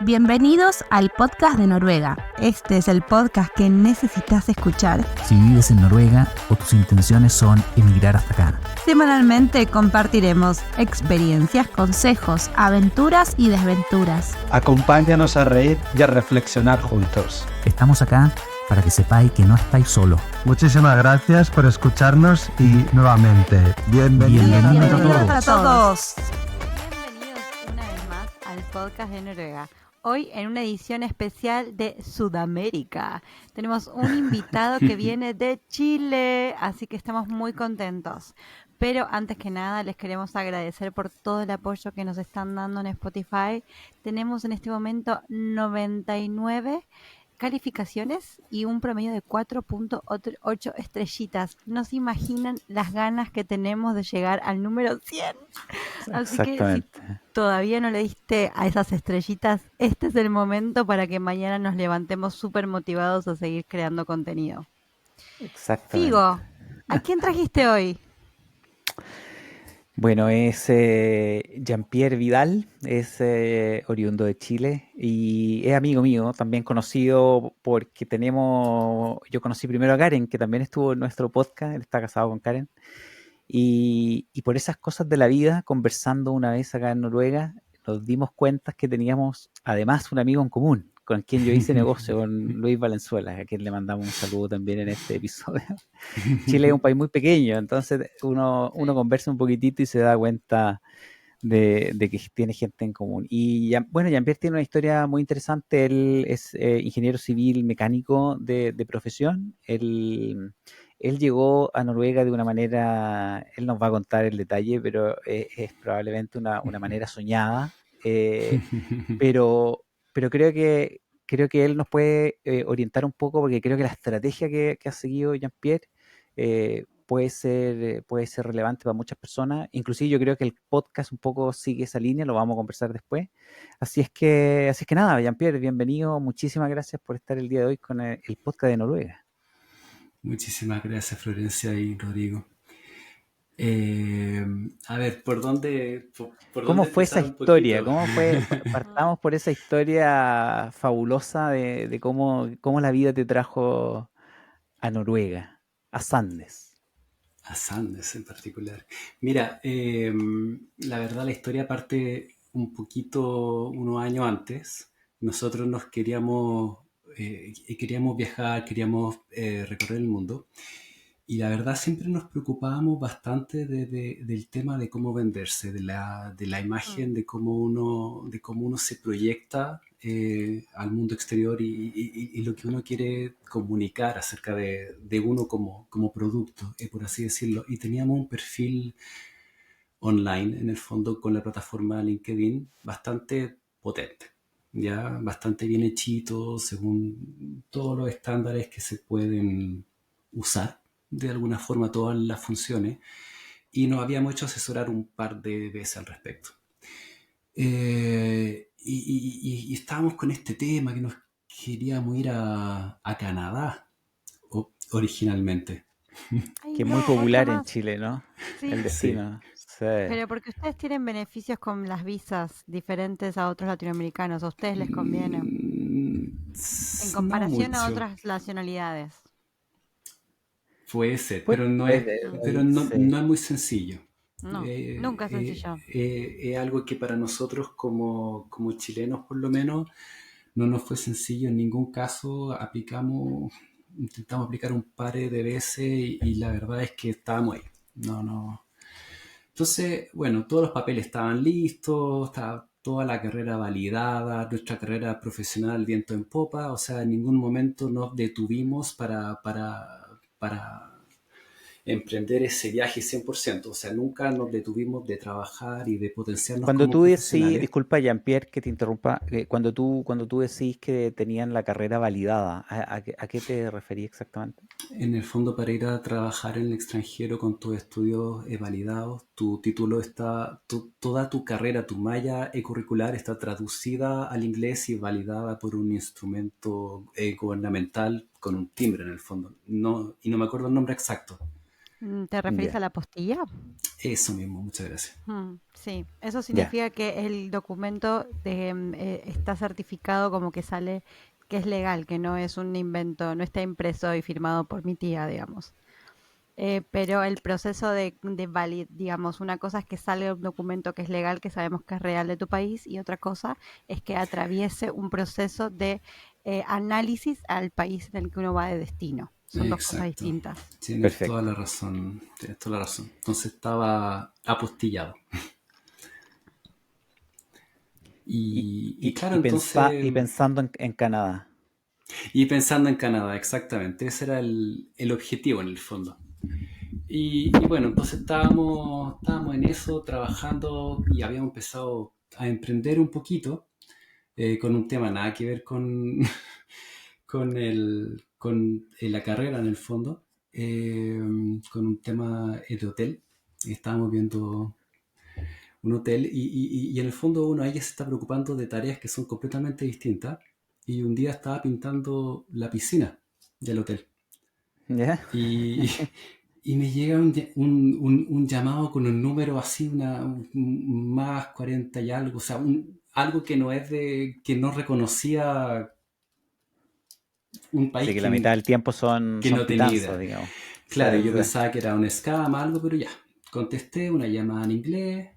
Bienvenidos al podcast de Noruega. Este es el podcast que necesitas escuchar si vives en Noruega o tus intenciones son emigrar hasta acá. Semanalmente compartiremos experiencias, consejos, aventuras y desventuras. Acompáñanos a reír y a reflexionar juntos. Estamos acá para que sepáis que no estáis solos. Muchísimas gracias por escucharnos y nuevamente, bienvenidos a todos. Bienvenidos una vez más al podcast de Noruega. Hoy en una edición especial de Sudamérica. Tenemos un invitado que viene de Chile, así que estamos muy contentos. Pero antes que nada les queremos agradecer por todo el apoyo que nos están dando en Spotify. Tenemos en este momento 99 calificaciones y un promedio de 4.8 estrellitas. No se imaginan las ganas que tenemos de llegar al número 100. Así que si todavía no le diste a esas estrellitas, este es el momento para que mañana nos levantemos súper motivados a seguir creando contenido. Exactamente. Figo, ¿a quién trajiste hoy? Bueno, es Jean-Pierre Vidal, es oriundo de Chile y es amigo mío, también conocido porque yo conocí primero a Karen, que también estuvo en nuestro podcast, él está casado con Karen, y por esas cosas de la vida, conversando una vez acá en Noruega, nos dimos cuenta que teníamos además un amigo en común, con quien yo hice negocio, con Luis Valenzuela, a quien le mandamos un saludo también en este episodio. Chile es un país muy pequeño, entonces uno conversa un poquitito y se da cuenta de que tiene gente en común. Y bueno, Jean-Pierre tiene una historia muy interesante. Él es ingeniero civil mecánico de profesión. Él llegó a Noruega de una manera, él nos va a contar el detalle, pero es probablemente una manera soñada. Pero creo que él nos puede orientar un poco, porque creo que la estrategia que ha seguido Jean-Pierre puede ser relevante para muchas personas. Inclusive yo creo que el podcast un poco sigue esa línea, lo vamos a conversar después. Así es que nada, Jean-Pierre, bienvenido. Muchísimas gracias por estar el día de hoy con el podcast de Noruega. Muchísimas gracias, Florencia y Rodrigo. A ver, ¿por dónde? ¿Cómo fue esa historia? Partamos por esa historia fabulosa de cómo la vida te trajo a Noruega, a Sandnes. A Sandnes en particular. Mira, la verdad la historia parte un poquito unos años antes. Nosotros queríamos viajar, queríamos recorrer el mundo. Y la verdad siempre nos preocupábamos bastante del tema de cómo venderse, de la imagen, de cómo uno se proyecta al mundo exterior y lo que uno quiere comunicar acerca de uno como producto, por así decirlo. Y teníamos un perfil online, en el fondo, con la plataforma LinkedIn, bastante potente, ya bastante bien hechito, según todos los estándares que se pueden usar de alguna forma, todas las funciones, y nos habíamos hecho asesorar un par de veces al respecto. Y estábamos con este tema que nos queríamos ir a Canadá originalmente. Que es muy popular en Chile, ¿no? Sí. El destino. Sí. Pero porque ustedes tienen beneficios con las visas diferentes a otros latinoamericanos, ¿a ustedes les conviene? En comparación a otras nacionalidades. Puede ser, pero no es muy sencillo. No, nunca es sencillo. Es algo que para nosotros como chilenos por lo menos no nos fue sencillo en ningún caso. Intentamos aplicar un par de veces y la verdad es que estábamos ahí. No. Entonces, bueno, todos los papeles estaban listos, estaba toda la carrera validada, nuestra carrera profesional viento en popa, o sea, en ningún momento nos detuvimos para emprender ese viaje 100%, o sea, nunca nos detuvimos de trabajar y de potenciarnos cuando como tú profesionales. Decís, disculpa Jean-Pierre que te interrumpa, cuando tú decís que tenían la carrera validada, ¿a qué te referís exactamente? En el fondo, para ir a trabajar en el extranjero con tus estudios validados, tu título está, toda tu carrera, tu malla curricular está traducida al inglés y validada por un instrumento gubernamental con un timbre en el fondo. Y no me acuerdo el nombre exacto. ¿Te referís Ya, a la apostilla? Eso mismo, muchas gracias. Sí, eso ya. significa que el documento está certificado como que sale, que es legal, que no es un invento, no está impreso y firmado por mi tía, digamos. Pero el proceso digamos, una cosa es que salga un documento que es legal, que sabemos que es real de tu país, y otra cosa es que atraviese un proceso de análisis al país en el que uno va de destino. Son dos cosas Exacto. distintas. Tienes toda Perfecto. la razón. Tienes toda la razón. Entonces estaba apostillado. Y, Y y, claro, y, pensa- entonces, y pensando en Canadá. y pensando en Canadá, exactamente. Ese era el objetivo en el fondo. Y bueno, entonces estábamos en eso, trabajando y habíamos empezado a emprender un poquito con un tema nada que ver con, con la carrera en el fondo, eh, con un tema de hotel. Estábamos viendo un hotel y en el fondo uno ahí se está preocupando de tareas que son completamente distintas. Y un día estaba pintando la piscina del hotel. ¿Ya? Y, y me llega un llamado con un número así, un más 40 y algo, o sea, algo que no es que no reconocía un Sí, país que la mitad del tiempo que son no tenía pitanzas, idea. digamos. Sí, Claro, yo sí. pensaba que era un scam, algo, pero ya. Contesté una llamada en inglés,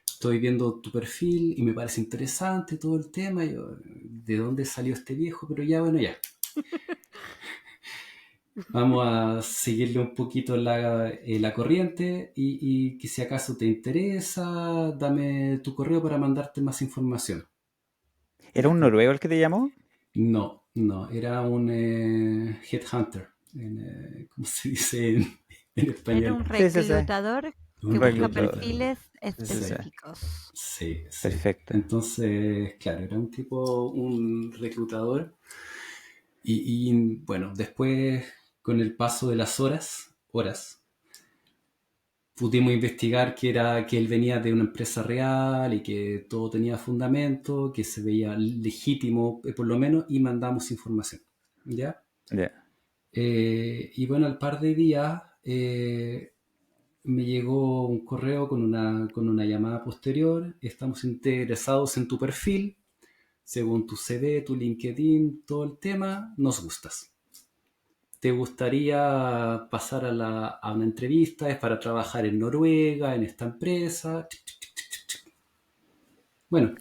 estoy viendo tu perfil y me parece interesante todo el tema. Yo, ¿de dónde salió este viejo? Pero ya, bueno, ya. Vamos a seguirle un poquito la corriente y que si acaso te interesa, dame tu correo para mandarte más información. ¿Era Ya, un pues. noruego el que te llamó? No, no, era un headhunter, ¿cómo se dice en Era español? un Sí, sí, sí. reclutador que Un busca reclutador. perfiles Sí, sí, sí. Sí, específicos. sí, sí. Perfecto. Entonces, claro, era un reclutador bueno, después con el paso de las horas, pudimos investigar que él venía de una empresa real y que todo tenía fundamento, que se veía legítimo por lo menos, y mandamos información. ¿Ya? Ya. Y bueno, al par de días me llegó un correo con una llamada posterior. Estamos interesados en tu perfil, según tu CV, tu LinkedIn, todo el tema, nos gustas. ¿Te gustaría pasar a una entrevista? Es para trabajar en Noruega, en esta empresa. Bueno,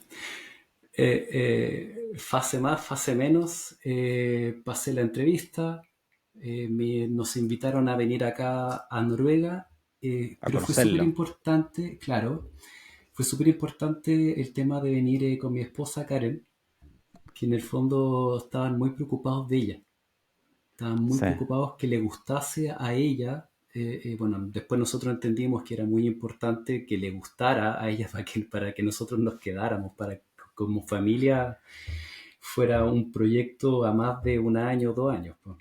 fase más, fase menos. Pasé la entrevista. Nos invitaron a venir acá a Noruega, A pero fue súper conocerlo. importante, claro, fue súper importante el tema de venir con mi esposa Karen, que en el fondo estaban muy preocupados de ella. Estaban muy Sí. preocupados que le gustase a ella. Bueno, después nosotros entendimos que era muy importante que le gustara a ella para que nosotros nos quedáramos, para que como familia fuera un proyecto a más de un año o 2 años, pues.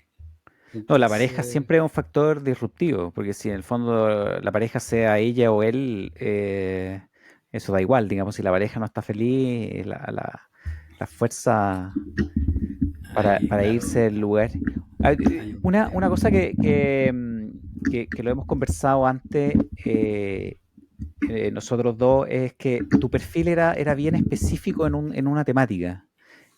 No, la pareja Entonces, siempre es un factor disruptivo, porque si en el fondo la pareja sea ella o él, eso da igual, digamos, si la pareja no está feliz, la fuerza ahí, para claro, irse del lugar. hay un Una problema. cosa que lo hemos conversado antes, nosotros dos, es que tu perfil era bien específico en una temática,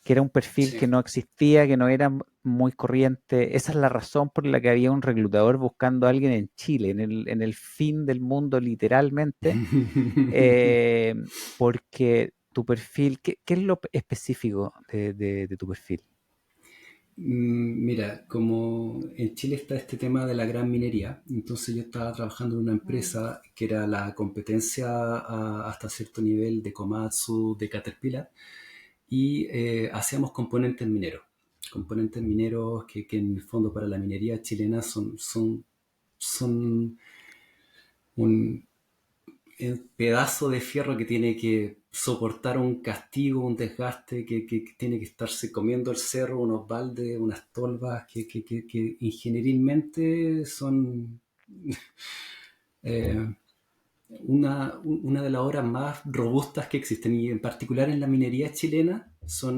que era un perfil que Sí. no existía, que no era muy corriente. Esa es la razón por la que había un reclutador buscando a alguien en Chile, en el fin del mundo, literalmente, eh, porque tu perfil, ¿qué es lo específico de tu perfil? Mira, como en Chile está este tema de la gran minería, entonces yo estaba trabajando en una Mm. empresa que era la competencia hasta cierto nivel de Komatsu, de Caterpillar, y hacíamos componentes mineros que en el fondo para la minería chilena son un pedazo de fierro que tiene que soportar un castigo, un desgaste, que tiene que estarse comiendo el cerro, unos baldes, unas tolvas, que ingenierilmente son eh, una de las obras más robustas que existen, y en particular en la minería chilena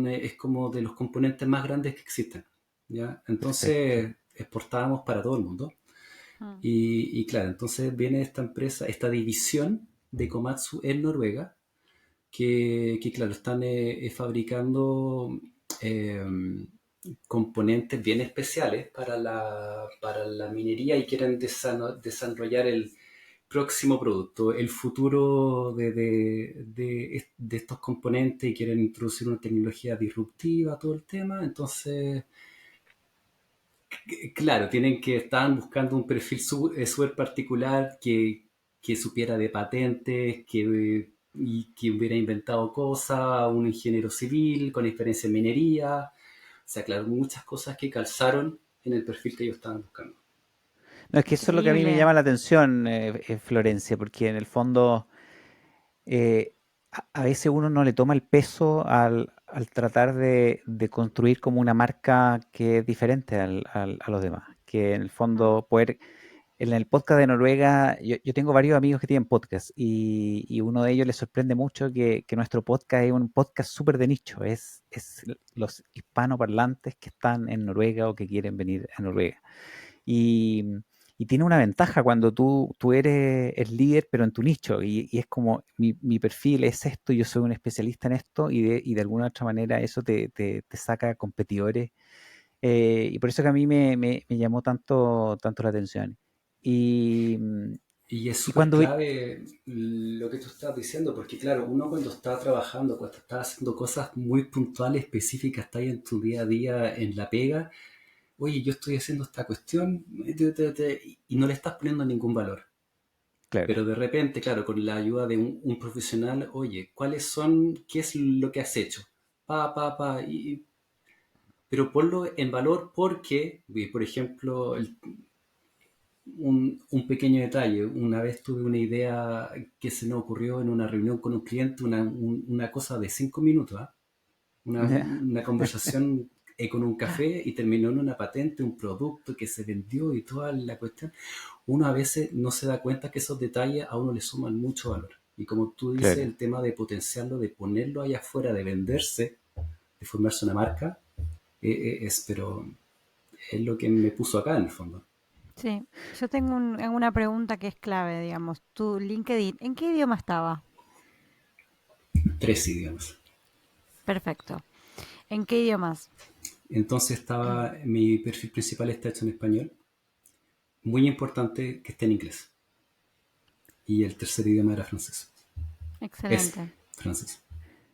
es como de los componentes más grandes que existen, ¿ya? Perfecto. Entonces exportábamos para todo el mundo. Mm. Y claro, entonces viene esta empresa, esta división de Komatsu en Noruega, que claro, están fabricando eh, componentes bien especiales para la minería y quieren desarrollar el próximo producto, el futuro de estos componentes y quieren introducir una tecnología disruptiva, todo el tema. Entonces, claro, estaban buscando un perfil súper particular que supiera de patentes, y que hubiera inventado cosas, un ingeniero civil con experiencia en minería. O sea, claro, muchas cosas que calzaron en el perfil que ellos estaban buscando. No, es que eso es lo que a mí me Increíble. llama la atención, Florencia, porque en el fondo a veces uno no le toma el peso al tratar de construir como una marca que es diferente a los demás. Que en el Mm. fondo poder, en el podcast de Noruega, yo tengo varios amigos que tienen podcast y uno de ellos les sorprende mucho que nuestro podcast es un podcast súper de nicho, es los hispanoparlantes que están en Noruega o que quieren venir a Noruega. Y, y tiene una ventaja cuando tú eres el líder, pero en tu nicho. Y es como, mi perfil es esto, yo soy un especialista en esto, y de alguna otra manera eso te saca competidores. Y por eso que a mí me llamó tanto la atención. Y, Y es y súper cuando... clave lo que tú estás diciendo, porque claro, uno cuando está trabajando, cuando está haciendo cosas muy puntuales, específicas, está ahí en tu día a día en la pega, oye, yo estoy haciendo esta cuestión y no le estás poniendo ningún valor. Claro, Pero de repente, claro, con la ayuda de un profesional, oye, ¿qué es lo que has hecho? Pero ponlo en valor porque, por ejemplo, un pequeño detalle. Una vez tuve una idea que se me ocurrió en una reunión con un cliente, una cosa de 5 minutos, ¿ah? Una conversación con un café y terminó en una patente, un producto que se vendió y toda la cuestión. Uno a veces no se da cuenta que esos detalles a uno le suman mucho valor. Y como tú dices, claro. el tema de potenciarlo, de ponerlo allá afuera, de venderse, de formarse una marca, pero es lo que me puso acá en el fondo. Sí, yo tengo una pregunta que es clave, digamos. Tu LinkedIn, ¿en qué idioma estaba? 3 idiomas. Perfecto. ¿En qué idiomas? Entonces mi perfil principal está hecho en español. Muy importante que esté en inglés. Y el tercer idioma era francés. Es Excelente. francés.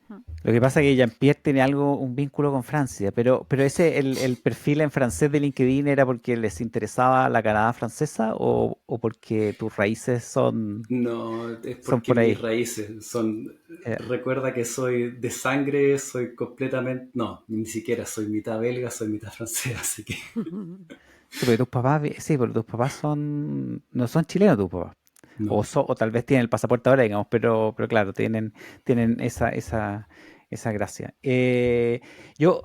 Mm. Lo que pasa es que Jean-Pierre tiene un vínculo con Francia, pero ese, el perfil en francés de LinkedIn era porque les interesaba la Canadá francesa o porque tus raíces No, es son porque por mis ahí. raíces son... Eh, Recuerda que soy de sangre, soy completamente... No, ni siquiera soy mitad belga, soy mitad francés, así que... sí, porque tus papás, sí, porque tus papás no son chilenos tus papás. No. O tal vez tienen el pasaporte ahora, digamos, pero claro, tienen esa gracia. Yo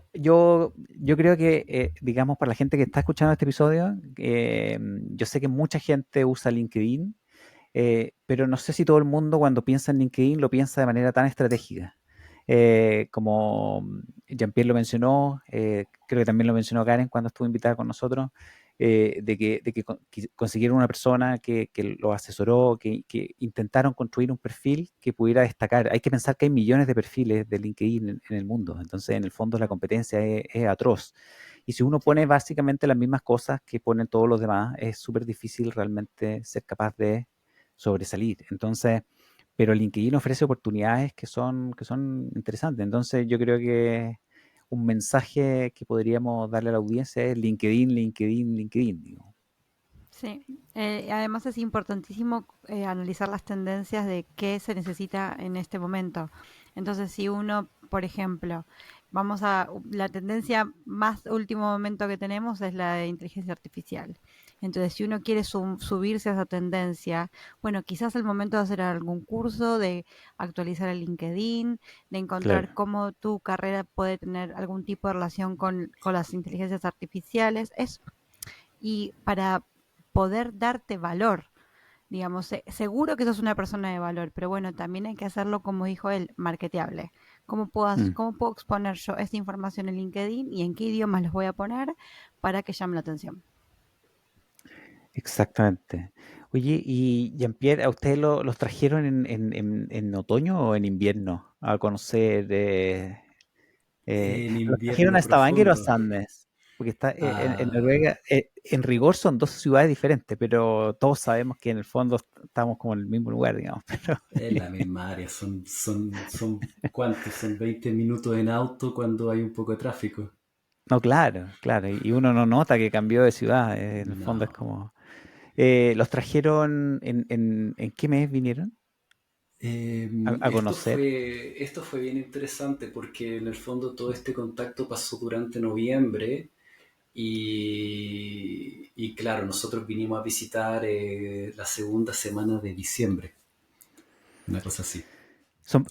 creo que, digamos, para la gente que está escuchando este episodio, yo sé que mucha gente usa LinkedIn, pero no sé si todo el mundo cuando piensa en LinkedIn lo piensa de manera tan estratégica. Como Jean-Pierre lo mencionó, creo que también lo mencionó Karen cuando estuvo invitada con nosotros, que consiguieron una persona que lo asesoró, que intentaron construir un perfil que pudiera destacar. Hay que pensar que hay millones de perfiles de LinkedIn en el mundo, entonces en el fondo la competencia es atroz. Y si uno Sí, pone básicamente las mismas cosas que ponen todos los demás, es súper difícil realmente ser capaz de sobresalir. Entonces, pero LinkedIn ofrece oportunidades que son interesantes. Entonces, yo creo que un mensaje que podríamos darle a la audiencia es LinkedIn, LinkedIn, LinkedIn. Digo. sí. Además es importantísimo analizar las tendencias de qué se necesita en este momento. Entonces, si uno, por ejemplo, la tendencia más último momento que tenemos es la de inteligencia artificial. Entonces, si uno quiere subirse a esa tendencia, bueno, quizás el momento de hacer algún curso, de actualizar el LinkedIn, de encontrar Claro. cómo tu carrera puede tener algún tipo de relación con las inteligencias artificiales. Y para poder darte valor, digamos, seguro que sos una persona de valor, pero bueno, también hay que hacerlo, como dijo él, marketeable. Mm. ¿Cómo puedo exponer yo esta información en LinkedIn y en qué idiomas los voy a poner para que llame la atención? exactamente. Oye, y Jean-Pierre, ¿a ustedes los trajeron en otoño o en invierno a conocer? En ¿Los trajeron invierno a Stavanger o a profundo. Sandnes? Porque está en Ah, Noruega, en rigor son dos ciudades diferentes, pero todos sabemos que en el fondo estamos como en el mismo lugar, digamos. Pero, es la misma área, son ¿cuántos? Son 20 minutos en auto cuando hay un poco de tráfico. no, claro, claro. Y uno no nota que cambió de ciudad. En el fondo es No. como. ¿Los trajeron en qué mes vinieron a conocer? Esto fue bien interesante porque en el fondo todo este contacto pasó durante noviembre y claro, nosotros vinimos a visitar la segunda semana de diciembre, una cosa así.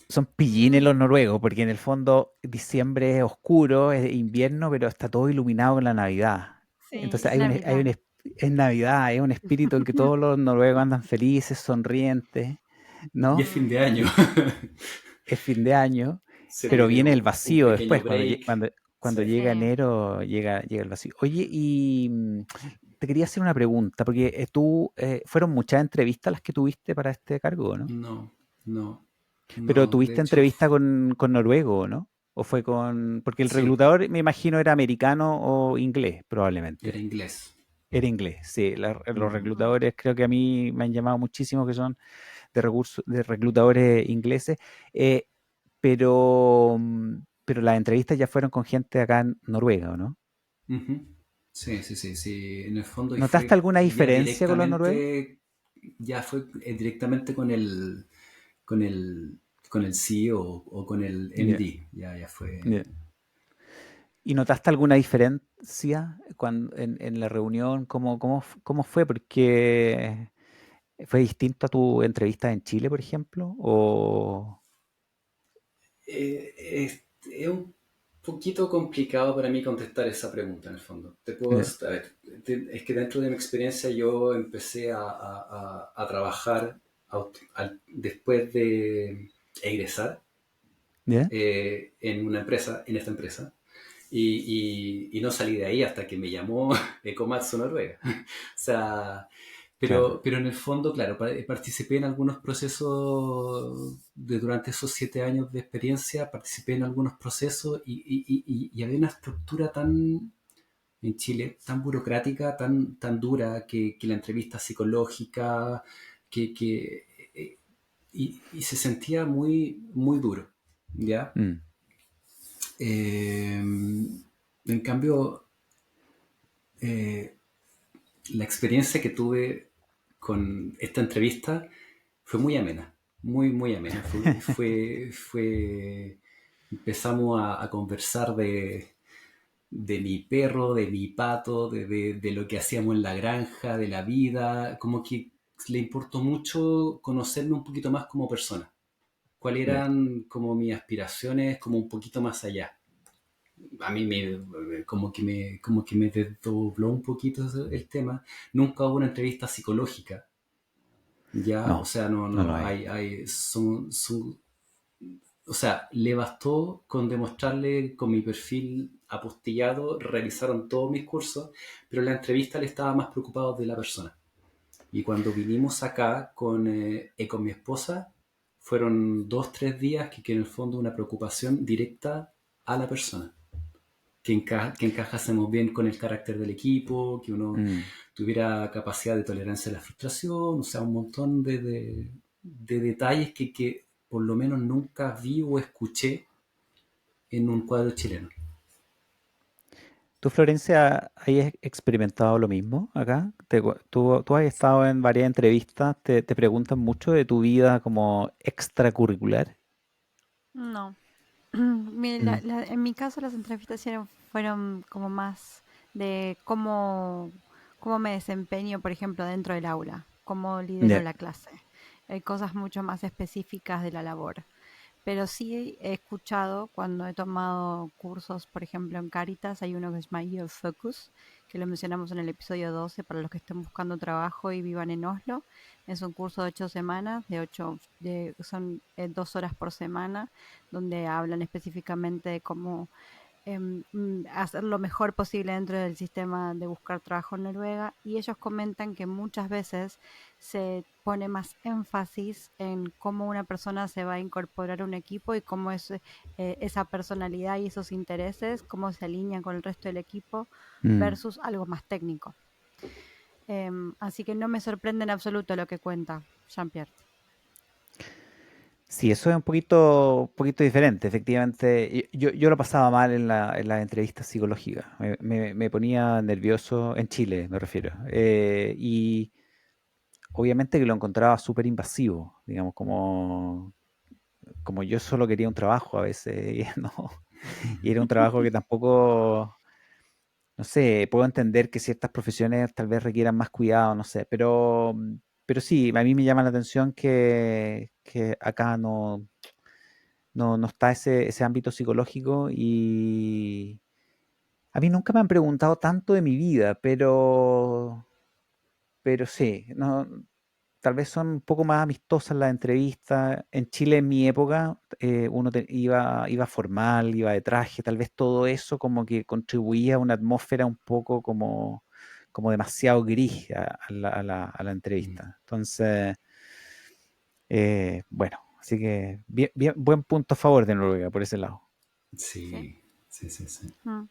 Son pillines los noruegos, porque en el fondo diciembre es oscuro, es invierno, pero está todo iluminado con la Navidad. Sí, Entonces Navidad. es Navidad, es un espíritu en que todos los noruegos andan felices, sonrientes, Y es ¿no? fin de año. Es fin de año, Se pero viene viene el un vacío pequeño después, break. cuando Sí. llega Sí. enero, llega el vacío. Oye, y te quería hacer una pregunta, porque fueron muchas entrevistas las que tuviste para este cargo, ¿no? No, no, Pero no. De tuviste hecho, entrevista con noruego, ¿no? ¿O fue con...? Porque el sí, reclutador, me imagino, era americano o inglés, era probablemente. inglés. Era inglés, sí. Los Ujú. reclutadores creo que a mí me han llamado muchísimo que son de reclutadores ingleses, eh, pero las entrevistas ya fueron con gente acá en Noruega, ¿o no? Ujú. Sí, sí, sí, sí. En el fondo y ¿Notaste fue alguna ya diferencia con los noruegos? directamente, ya fue directamente con el, con el CEO o con el Ya, MD. Ya fue. ya. ¿Y notaste alguna diferencia en la reunión? ¿Cómo fue? Porque ¿fue distinto a tu entrevista en Chile, por ejemplo? ¿O Es un poquito complicado para mí contestar esa pregunta en el fondo. ya, A ver, es que dentro de mi experiencia yo empecé a trabajar después de egresar ya? en una empresa, en esta empresa, y no salí de ahí hasta que me llamó Ecomatsu Noruega. O sea, Claro. pero en el fondo, claro, participé en algunos procesos durante esos 7 años de experiencia, participé en algunos procesos y había una estructura tan, en Chile, tan burocrática, tan dura, que la entrevista psicológica, que y se sentía muy duro, ¿ya? Mm, En cambio, eh, la experiencia que tuve con esta entrevista fue muy amena, muy amena. Empezamos a conversar de mi perro, de mi pato, de lo que hacíamos en la granja, de la vida, como que le importó mucho conocerme un poquito más como persona, cuáles ya. eran como mis aspiraciones, como un poquito más allá. A mí como que me desdobló un poquito el tema. Nunca hubo una entrevista psicológica, ya, o No, sea, no lo no, hay. o sea, le bastó con demostrarle con mi perfil apostillado, realizaron todos mis cursos, pero en la entrevista le estaba más preocupado de la persona. Y cuando vinimos acá con mi esposa, fueron 2, 3 días que en el fondo una preocupación directa a la persona que encajásemos bien con el carácter del equipo, que uno Mm. tuviera capacidad de tolerancia a la frustración, o sea, un montón de detalles que por lo menos nunca vi o escuché en un cuadro chileno. ¿Tú, Florencia, has experimentado lo mismo acá? Tú has estado en varias entrevistas, te preguntan mucho de tu vida como extracurricular. No. Mm, En mi caso las entrevistas fueron como más de cómo me desempeño, por ejemplo, dentro del aula, cómo lidero ya, la clase. Hay cosas mucho más específicas de la labor. Pero sí he escuchado cuando he tomado cursos, por ejemplo, en Caritas, hay uno que se llama Youth Focus, que lo mencionamos en el episodio 12 para los que estén buscando trabajo y vivan en Oslo. Es un curso de 8 semanas, son 2 horas por semana, donde hablan específicamente de cómo hacer lo mejor posible dentro del sistema de buscar trabajo en Noruega, y ellos comentan que muchas veces se pone más énfasis en cómo una persona se va a incorporar a un equipo y cómo es esa personalidad y esos intereses, cómo se alinean con el resto del equipo Mm. versus algo más técnico. Así que no me sorprende en absoluto lo que cuenta Jean-Pierre. Sí, eso es un poquito diferente, efectivamente. Yo lo pasaba mal en la entrevista psicológica. Me ponía nervioso, en Chile me refiero. Y obviamente que lo encontraba súper invasivo, digamos, como yo solo quería un trabajo a veces, y, ¿no? Y era un trabajo que tampoco, no sé, puedo entender que ciertas profesiones tal vez requieran más cuidado, no sé, pero sí, a mí me llama la atención que acá no está ese ámbito psicológico y a mí nunca me han preguntado tanto de mi vida, pero sí, no, tal vez son un poco más amistosas las entrevistas. En Chile, en mi época, iba formal, iba de traje, tal vez todo eso como que contribuía a una atmósfera un poco como demasiado gris a la entrevista. Entonces, bueno, así que buen punto a favor de Noruega por ese lado. ¿Sí? Sí. Mm.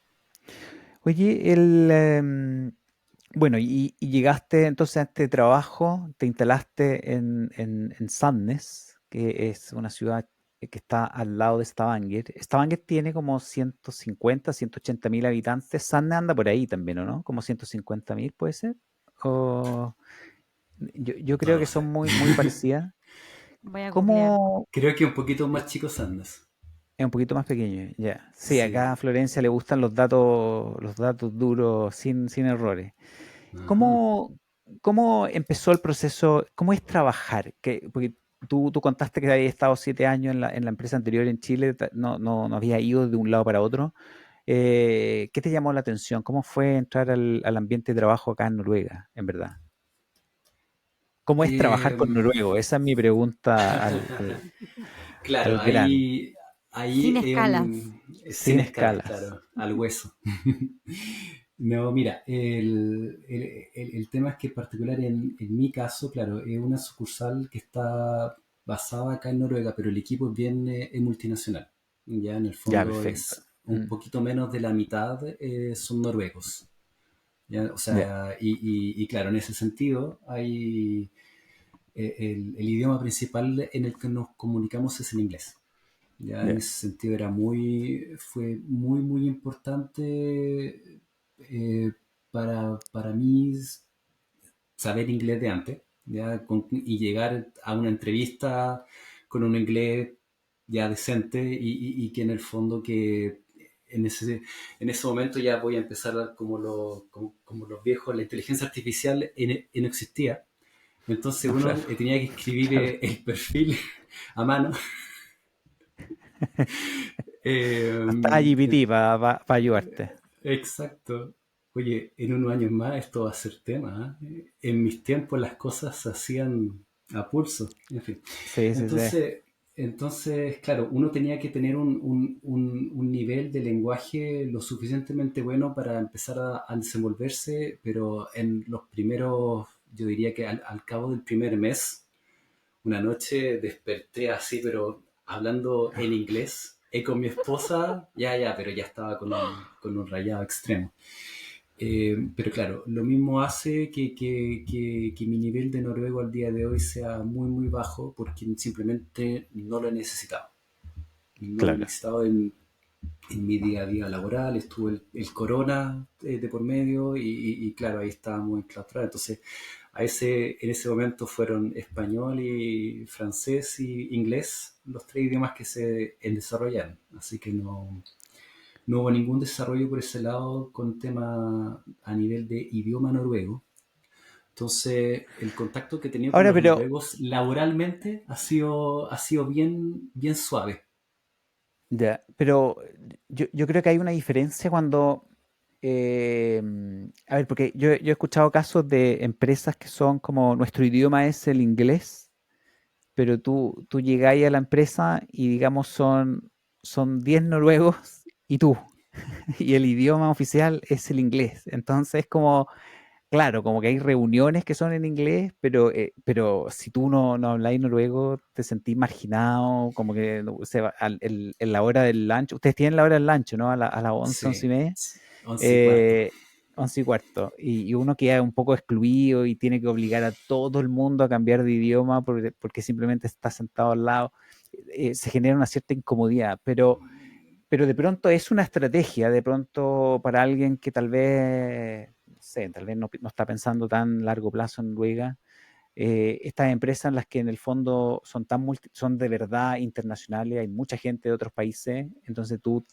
Oye, bueno, y llegaste entonces a este trabajo, te instalaste en Sandnes, que es una ciudad que está al lado de Stavanger. Stavanger tiene como 150, 180.000 habitantes. Sandnes anda por ahí también, ¿o no? Como 150.000, ¿puede ser? O, yo No creo lo que son sé. muy parecidas. Voy a googlear. ¿Cómo Creo que un poquito más chicos andas. es un poquito más pequeño? Ya. Sí, acá a Sí. Florencia le gustan los datos duros, sin errores. Ajá. ¿Cómo, cómo empezó el proceso? ¿Cómo es trabajar? Porque tú contaste que habías estado 7 años en la empresa anterior en Chile, no había ido de un lado para otro. ¿Qué te llamó la atención? ¿Cómo fue entrar al ambiente de trabajo acá en Noruega, en verdad? ¿Cómo es trabajar Eh, con noruego? Esa es mi pregunta al claro, grano, Sin ahí es escalas. sin sin escalas, escalas. claro, al hueso. No, mira, el tema es que en particular en mi caso, claro, es una sucursal que está basada acá en Noruega, pero el equipo es bien es multinacional. Ya en el Ya, fondo perfecto. es un poquito menos de la mitad son noruegos. ¿Ya? O Ya, sea, y claro, en ese sentido hay el idioma principal en el que nos comunicamos es el inglés. Ya en ya, ese sentido fue muy importante para mí saber inglés de antes, ¿ya? Y llegar a una entrevista con un inglés ya decente y que en el fondo que en ese momento ya voy a empezar como los viejos, la inteligencia artificial no existía. Entonces no, uno claro, tenía que escribir claro. el perfil a mano. No está Eh, GPT para ayudarte. exacto. Oye, en unos años más esto va a ser tema, ¿eh? En mis tiempos las cosas se hacían a pulso, en fin. Sí, sí, sí. Entonces, claro, uno tenía que tener un nivel de lenguaje lo suficientemente bueno para empezar a desenvolverse, pero en los primeros, yo diría que al cabo del primer mes, una noche desperté así, pero hablando en inglés. Con mi esposa, pero ya estaba con un rayado extremo. Pero claro, lo mismo hace que mi nivel de noruego al día de hoy sea muy bajo porque simplemente no lo he necesitado. No lo he Claro. necesitado en mi día a día laboral, estuvo el corona de por medio y claro, ahí estábamos enclaustrados. Entonces, en ese momento fueron español y francés y inglés los tres idiomas que se desarrollaron. Así que no hubo ningún desarrollo por ese lado con tema a nivel de idioma noruego. Entonces, el contacto que he tenido con Ahora, los pero, noruegos laboralmente ha sido bien suave. ya, pero yo creo que hay una diferencia cuando, a ver, porque yo he escuchado casos de empresas que son como nuestro idioma es el inglés, pero tú llegáis a la empresa y digamos son 10 noruegos y tú. y el idioma oficial es el inglés. Entonces, como, claro, como que hay reuniones que son en inglés, pero si tú no habláis noruego, te sentís marginado, como que en la hora del lunch, ustedes tienen la hora del lunch, ¿no? A las 11, 11 y Sí, media. sí, 11:15. eh, 11 y cuarto, y uno queda un poco excluido y tiene que obligar a todo el mundo a cambiar de idioma porque simplemente está sentado al lado. Se genera una cierta incomodidad, pero de pronto es una estrategia, de pronto para alguien que tal vez, no sé, tal vez no está pensando tan largo plazo en Noruega, estas empresas en las que en el fondo son son de verdad internacionales, hay mucha gente de otros países, entonces tú,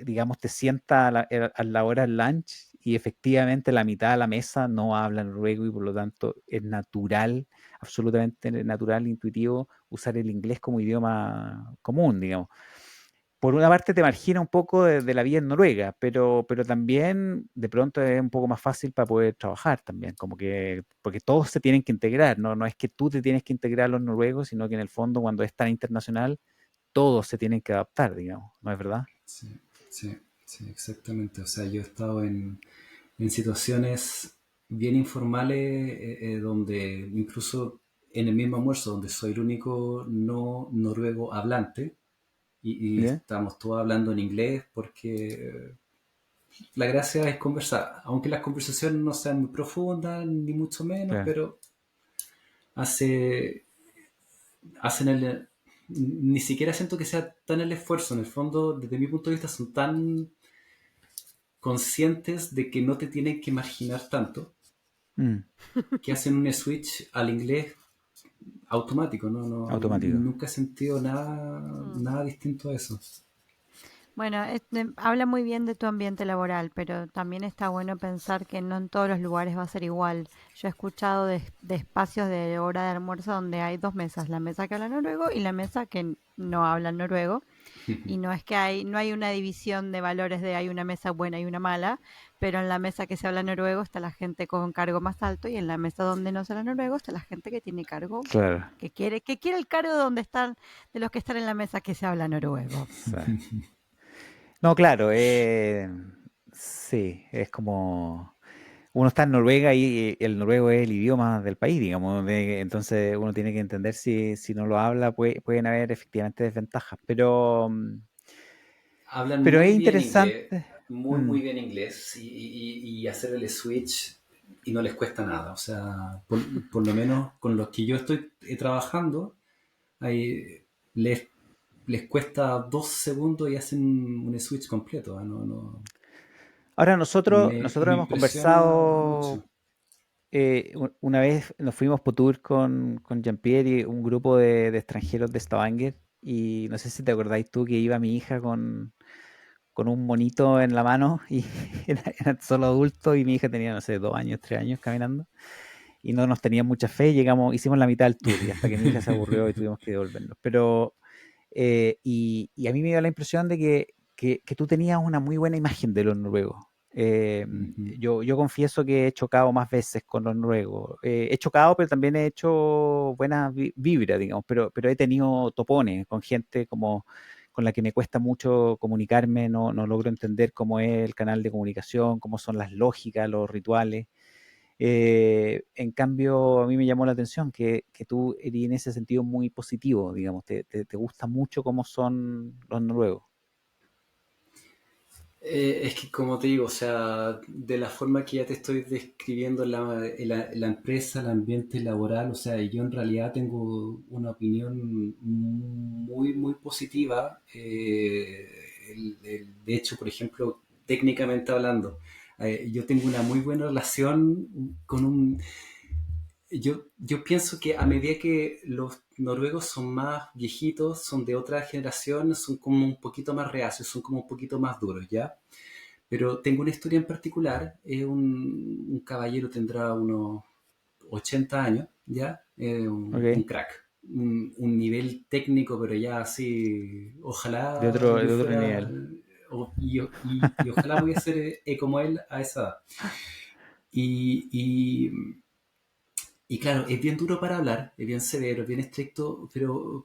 digamos, te sientas a la hora del lunch y efectivamente la mitad de la mesa no habla noruego y por lo tanto es natural, absolutamente natural, intuitivo, usar el inglés como idioma común, digamos. Por una parte te margina un poco de la vida en Noruega, pero también de pronto es un poco más fácil para poder trabajar también, como que, porque todos se tienen que integrar, no es que tú te tienes que integrar a los noruegos, sino que en el fondo cuando es tan internacional, todos se tienen que adaptar, digamos, ¿no es verdad? Sí, sí, sí, exactamente. O sea, yo he estado en situaciones bien informales donde incluso en el mismo almuerzo, donde soy el único no noruego hablante y ¿Ya? estamos todos hablando en inglés porque la gracia es conversar, aunque las conversaciones no sean muy profundas ni mucho menos, Claro. pero hace, hacen ni siquiera siento que sea tan el esfuerzo, en el fondo, desde mi punto de vista, son tan conscientes de que no te tienen que marginar tanto, Mm, que hacen un switch al inglés automático, automático. nunca he sentido nada, Mm. nada distinto a eso. Bueno, habla muy bien de tu ambiente laboral, pero también está bueno pensar que no en todos los lugares va a ser igual. Yo he escuchado de espacios de hora de almuerzo donde hay dos mesas, la mesa que habla noruego y la mesa que no habla noruego. Y no es que no hay una división de valores de hay una mesa buena y una mala, pero en la mesa que se habla noruego está la gente con cargo más alto y en la mesa donde no se habla noruego está la gente que tiene cargo, Claro. que quiere el cargo donde están, de los que están en la mesa que se habla noruego. Sí. No, claro, sí, es como uno está en Noruega y el noruego es el idioma del país, digamos, entonces uno tiene que entender si no lo habla, pueden haber efectivamente desventajas, Hablan pero es muy bien inglés, interesante. muy, Mm, muy bien inglés y hacer el switch y no les cuesta nada. O sea, por lo menos con los que yo estoy trabajando, ahí les cuesta 2 segundos y hacen un switch completo. Ahora nosotros Me hemos impresiona conversado, mucho. una vez nos fuimos por tour con Jean-Pierre y un grupo de extranjeros de Stavanger y no sé si te acordáis tú que iba mi hija con un monito en la mano y era solo adulto y mi hija tenía, no sé, 2 años, 3 años caminando y no nos tenía mucha fe, hicimos la mitad del tour y hasta que mi hija se aburrió y tuvimos que devolvernos. Y a mí me dio la impresión de que tú tenías una muy buena imagen de los noruegos. Eh, Ujú. yo confieso que he chocado más veces con los noruegos. He chocado, pero también he hecho buenas vibras, digamos, pero he tenido topones con gente como con la que me cuesta mucho comunicarme, no logro entender cómo es el canal de comunicación, cómo son las lógicas, los rituales. En cambio, a mí me llamó la atención que tú eres en ese sentido muy positivo, digamos, te gusta mucho cómo son los noruegos. Es que como te digo, o sea, de la forma que ya te estoy describiendo la empresa, el ambiente laboral, o sea, yo en realidad tengo una opinión muy, muy positiva. De hecho, por ejemplo, técnicamente hablando, yo tengo una muy buena relación con yo pienso que a medida que los noruegos son más viejitos, son de otra generación, son como un poquito más reacios, son como un poquito más duros, ¿ya? Pero tengo una historia en particular, es un caballero, tendrá unos 80 años, ¿ya? Un ¿Ok? crack, un nivel técnico, pero ya así, De ojalá otro, yo de otro fuera, nivel. y ojalá voy a ser como él a esa edad. Y, y, y claro, es bien duro para hablar, es bien severo, es bien estricto,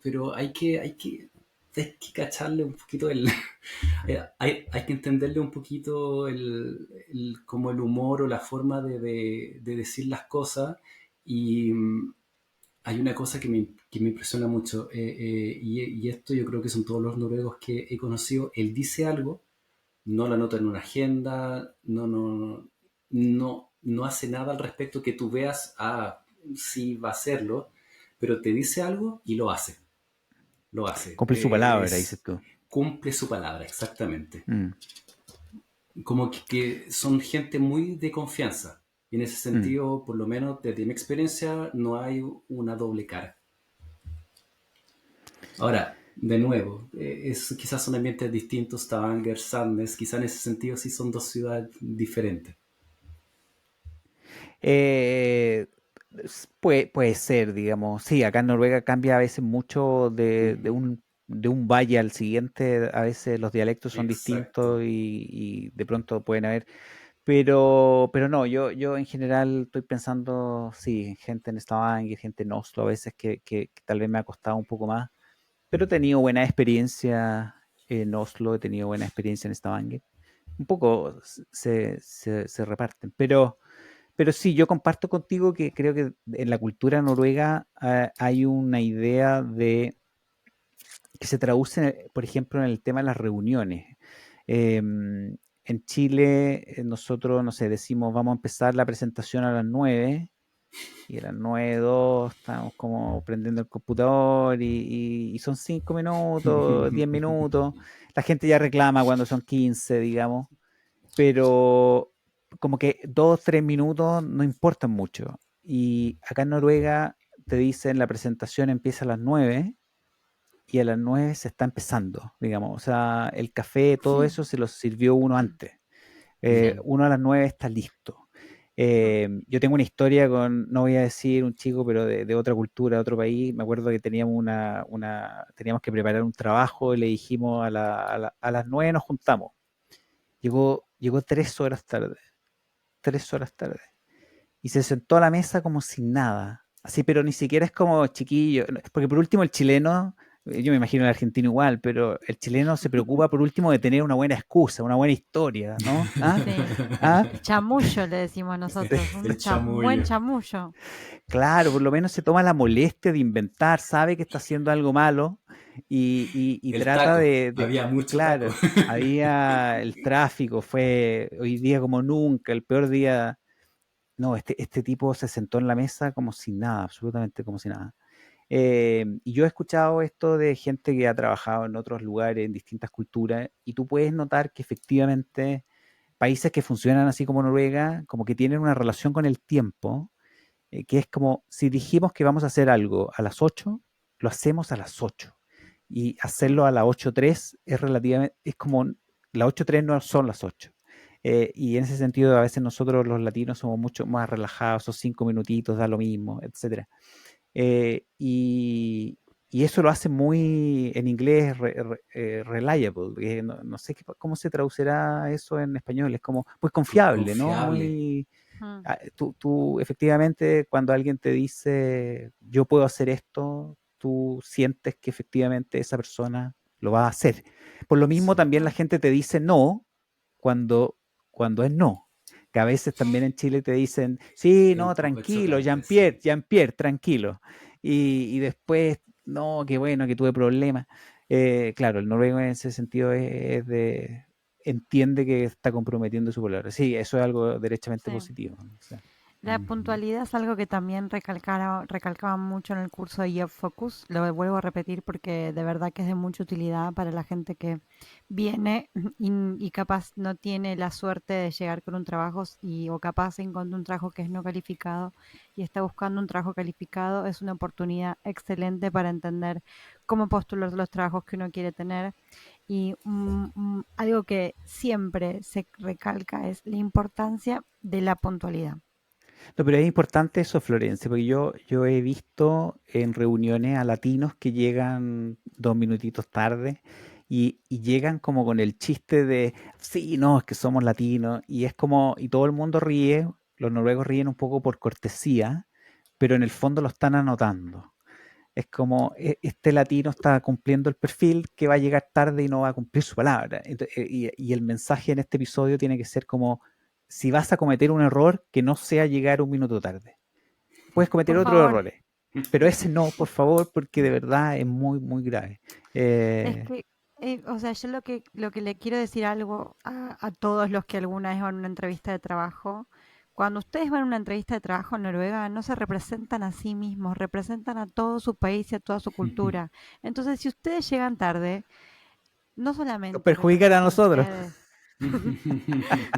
pero hay que hay que cacharle un poquito hay que entenderle un poquito como el humor o la forma de decir las cosas. Y hay una cosa que me impresiona mucho, y esto yo creo que son todos los noruegos que he conocido. Él dice algo, no lo anota en una agenda, no hace nada al respecto que tú veas, sí va a hacerlo, pero te dice algo y lo hace. Lo hace. Cumple su palabra, dices tú. Cumple su palabra, exactamente. Mm, Como que son gente muy de confianza. Y en ese mm. sentido, por lo menos desde mi experiencia, no hay una doble cara. Ahora, de nuevo, quizás son ambientes distintos, Stavanger, Sandnes, quizás en ese sentido sí son dos ciudades diferentes. Eh, puede ser, digamos. Sí, acá en Noruega cambia a veces mucho de un valle al siguiente. A veces los dialectos son distintos Exacto. y de pronto pueden haber. Pero no, yo en general estoy pensando, sí, en gente en Stavanger, gente en Oslo, a veces que tal vez me ha costado un poco más. Pero he tenido buena experiencia en Oslo, he tenido buena experiencia en Stavanger. Un poco se reparten. Pero sí, yo comparto contigo que creo que en la cultura noruega hay una idea de que se traduce, por ejemplo, en el tema de las reuniones. En Chile, nosotros, no sé, decimos vamos a empezar la presentación a las 9 y a las 9:02 estamos como prendiendo el computador y son 5 minutos, 10 minutos. La gente ya reclama cuando son 15, digamos, pero como que 2 o 3 minutos no importan mucho. Y acá en Noruega te dicen la presentación empieza a las 9 y a las 9 se está empezando, digamos. O sea, el café, todo eso se lo sirvió uno antes. Sí. Uno a las 9 está listo. Yo tengo una historia con, no voy a decir un chico, pero de otra cultura, de otro país. Me acuerdo que teníamos teníamos que preparar un trabajo y le dijimos a las 9 nos juntamos. Llegó 3 horas tarde, 3 horas tarde. Y se sentó a la mesa como sin nada. Así, pero ni siquiera es como chiquillo. Porque por último el chileno, yo me imagino el argentino igual, pero el chileno se preocupa por último de tener una buena excusa, una buena historia, ¿no? ¿Ah? Sí. ¿Ah? El chamullo le decimos nosotros, un El buen chamullo. chamullo. Claro, por lo menos se toma la molestia de inventar, sabe que está haciendo algo malo y El trata taco. de, Había mucho claro, taco. había el tráfico, fue hoy día como nunca, el peor día. No, este tipo se sentó en la mesa como sin nada, absolutamente como si nada. Y yo he escuchado esto de gente que ha trabajado en otros lugares, en distintas culturas, y tú puedes notar que efectivamente países que funcionan así como Noruega, como que tienen una relación con el tiempo, que es como si dijimos que vamos a hacer algo a las 8, lo hacemos a las 8. Y hacerlo a las 8:03 es relativamente, es como, las 8:03 no son las 8. Y en ese sentido, a veces nosotros los latinos somos mucho más relajados, esos 5 minutitos da lo mismo, etcétera. Y eso lo hace muy, en inglés, reliable. No sé cómo se traducirá eso en español. Es como, pues confiable, ¿no? Confiable. Muy, Mm. tú efectivamente, cuando alguien te dice, yo puedo hacer esto, tú sientes que efectivamente esa persona lo va a hacer. Por lo mismo, Sí. también la gente te dice no cuando es no. Que a veces también en Chile te dicen, sí, Es no, un poco tranquilo, chocante, Jean-Pierre, sí. Jean-Pierre, tranquilo. Y después, no, qué bueno, que tuve problemas. Claro, el noruego en ese sentido entiende que está comprometiendo su palabra. Sí, eso es algo derechamente Sí. positivo. O sea, La puntualidad es algo que también recalcaban mucho en el curso de Job Focus. Lo vuelvo a repetir porque de verdad que es de mucha utilidad para la gente que viene y capaz no tiene la suerte de llegar con un trabajo o capaz encuentra un trabajo que es no calificado y está buscando un trabajo calificado. Es una oportunidad excelente para entender cómo postular los trabajos que uno quiere tener. Y algo que siempre se recalca es la importancia de la puntualidad. no, pero es importante eso, Florencia, porque yo he visto en reuniones a latinos que llegan 2 minutitos tarde y llegan como con el chiste de, sí, no, es que somos latinos, y es como, y todo el mundo ríe, los noruegos ríen un poco por cortesía, pero en el fondo lo están anotando. Es como, este latino está cumpliendo el perfil que va a llegar tarde y no va a cumplir su palabra. Y el mensaje en este episodio tiene que ser como, si vas a cometer un error, que no sea llegar un minuto tarde. Puedes cometer Por otros favor. errores, pero ese no, por favor, porque de verdad es muy, muy grave. Es que, o sea, yo lo que le quiero decir algo a todos los que alguna vez van a una entrevista de trabajo. Cuando ustedes van a una entrevista de trabajo en Noruega, no se representan a sí mismos, representan a todo su país y a toda su cultura. Entonces, si ustedes llegan tarde, no Nos solamente perjudican a representan nosotros. ustedes,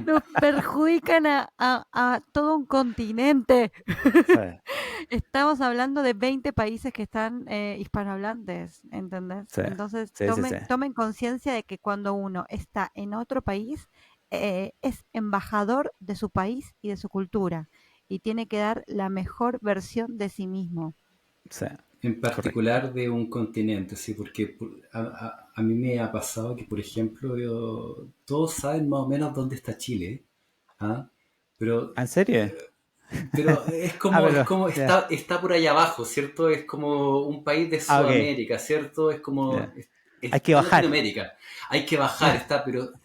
nos perjudican a todo un continente. Sí, Estamos hablando de 20 países que están hispanohablantes, ¿entendés? sí, Entonces, sí, sí, sí. tomen conciencia de que cuando uno está en otro país, es embajador de su país y de su cultura y tiene que dar la mejor versión de sí mismo. Sí, En correcto. particular de un continente, sí, porque a mí me ha pasado que, por ejemplo, todos saben más o menos dónde está Chile, ¿ah? Pero, ¿En serio? pero Pero, ya. está por allá abajo, ¿cierto? Es como un país de Ok, Sudamérica, ¿cierto? Es como, ya. Hay que está en bajar. Latinoamérica. Hay que bajar,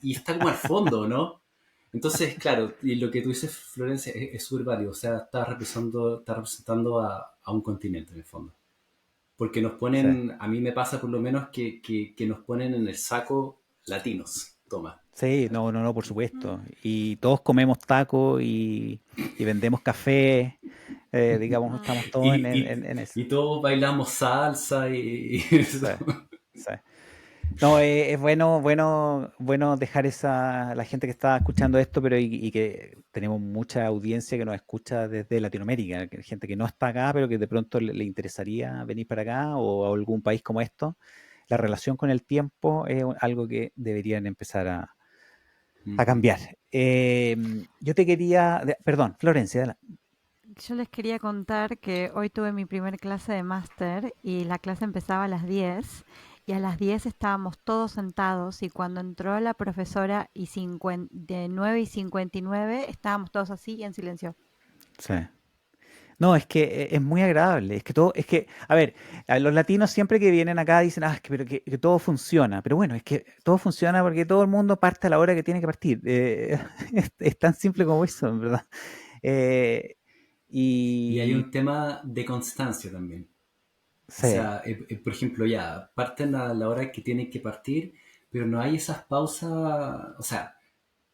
y está como al fondo, ¿no? Entonces, claro, y lo que tú dices, Florencia, es súper válido. O sea, está representando a un continente en el fondo. Porque nos Sí. ponen, a mí me pasa por lo menos que nos ponen en el saco latinos. Toma. Sí, no, por Mm. supuesto. Y todos comemos tacos y vendemos café. Digamos, Mm. estamos todos Y, y, en eso. y todos bailamos salsa y Sí, eso. sí. No, es bueno dejar la gente que está escuchando esto, pero y que tenemos mucha audiencia que nos escucha desde Latinoamérica, gente que no está acá, pero que de pronto le interesaría venir para acá o a algún país como esto. La relación con el tiempo es algo que deberían empezar a Ujú. cambiar. Yo te quería, perdón, Florencia, Yo les quería contar que hoy tuve mi primer clase de máster y la clase empezaba a las 10 y a las 10 estábamos todos sentados y cuando entró la profesora de 9 y 59 estábamos todos así en silencio. sí. No, es que es muy agradable. A ver, a los latinos siempre que vienen acá dicen, pero que todo funciona. Pero bueno, es que todo funciona porque todo el mundo parte a la hora que tiene que partir. Es tan simple como eso, en verdad. Eh, Y hay y un tema de constancia también. O sí, sea, por ejemplo, ya parten a la hora que tienen que partir, pero no hay esas pausas, o sea,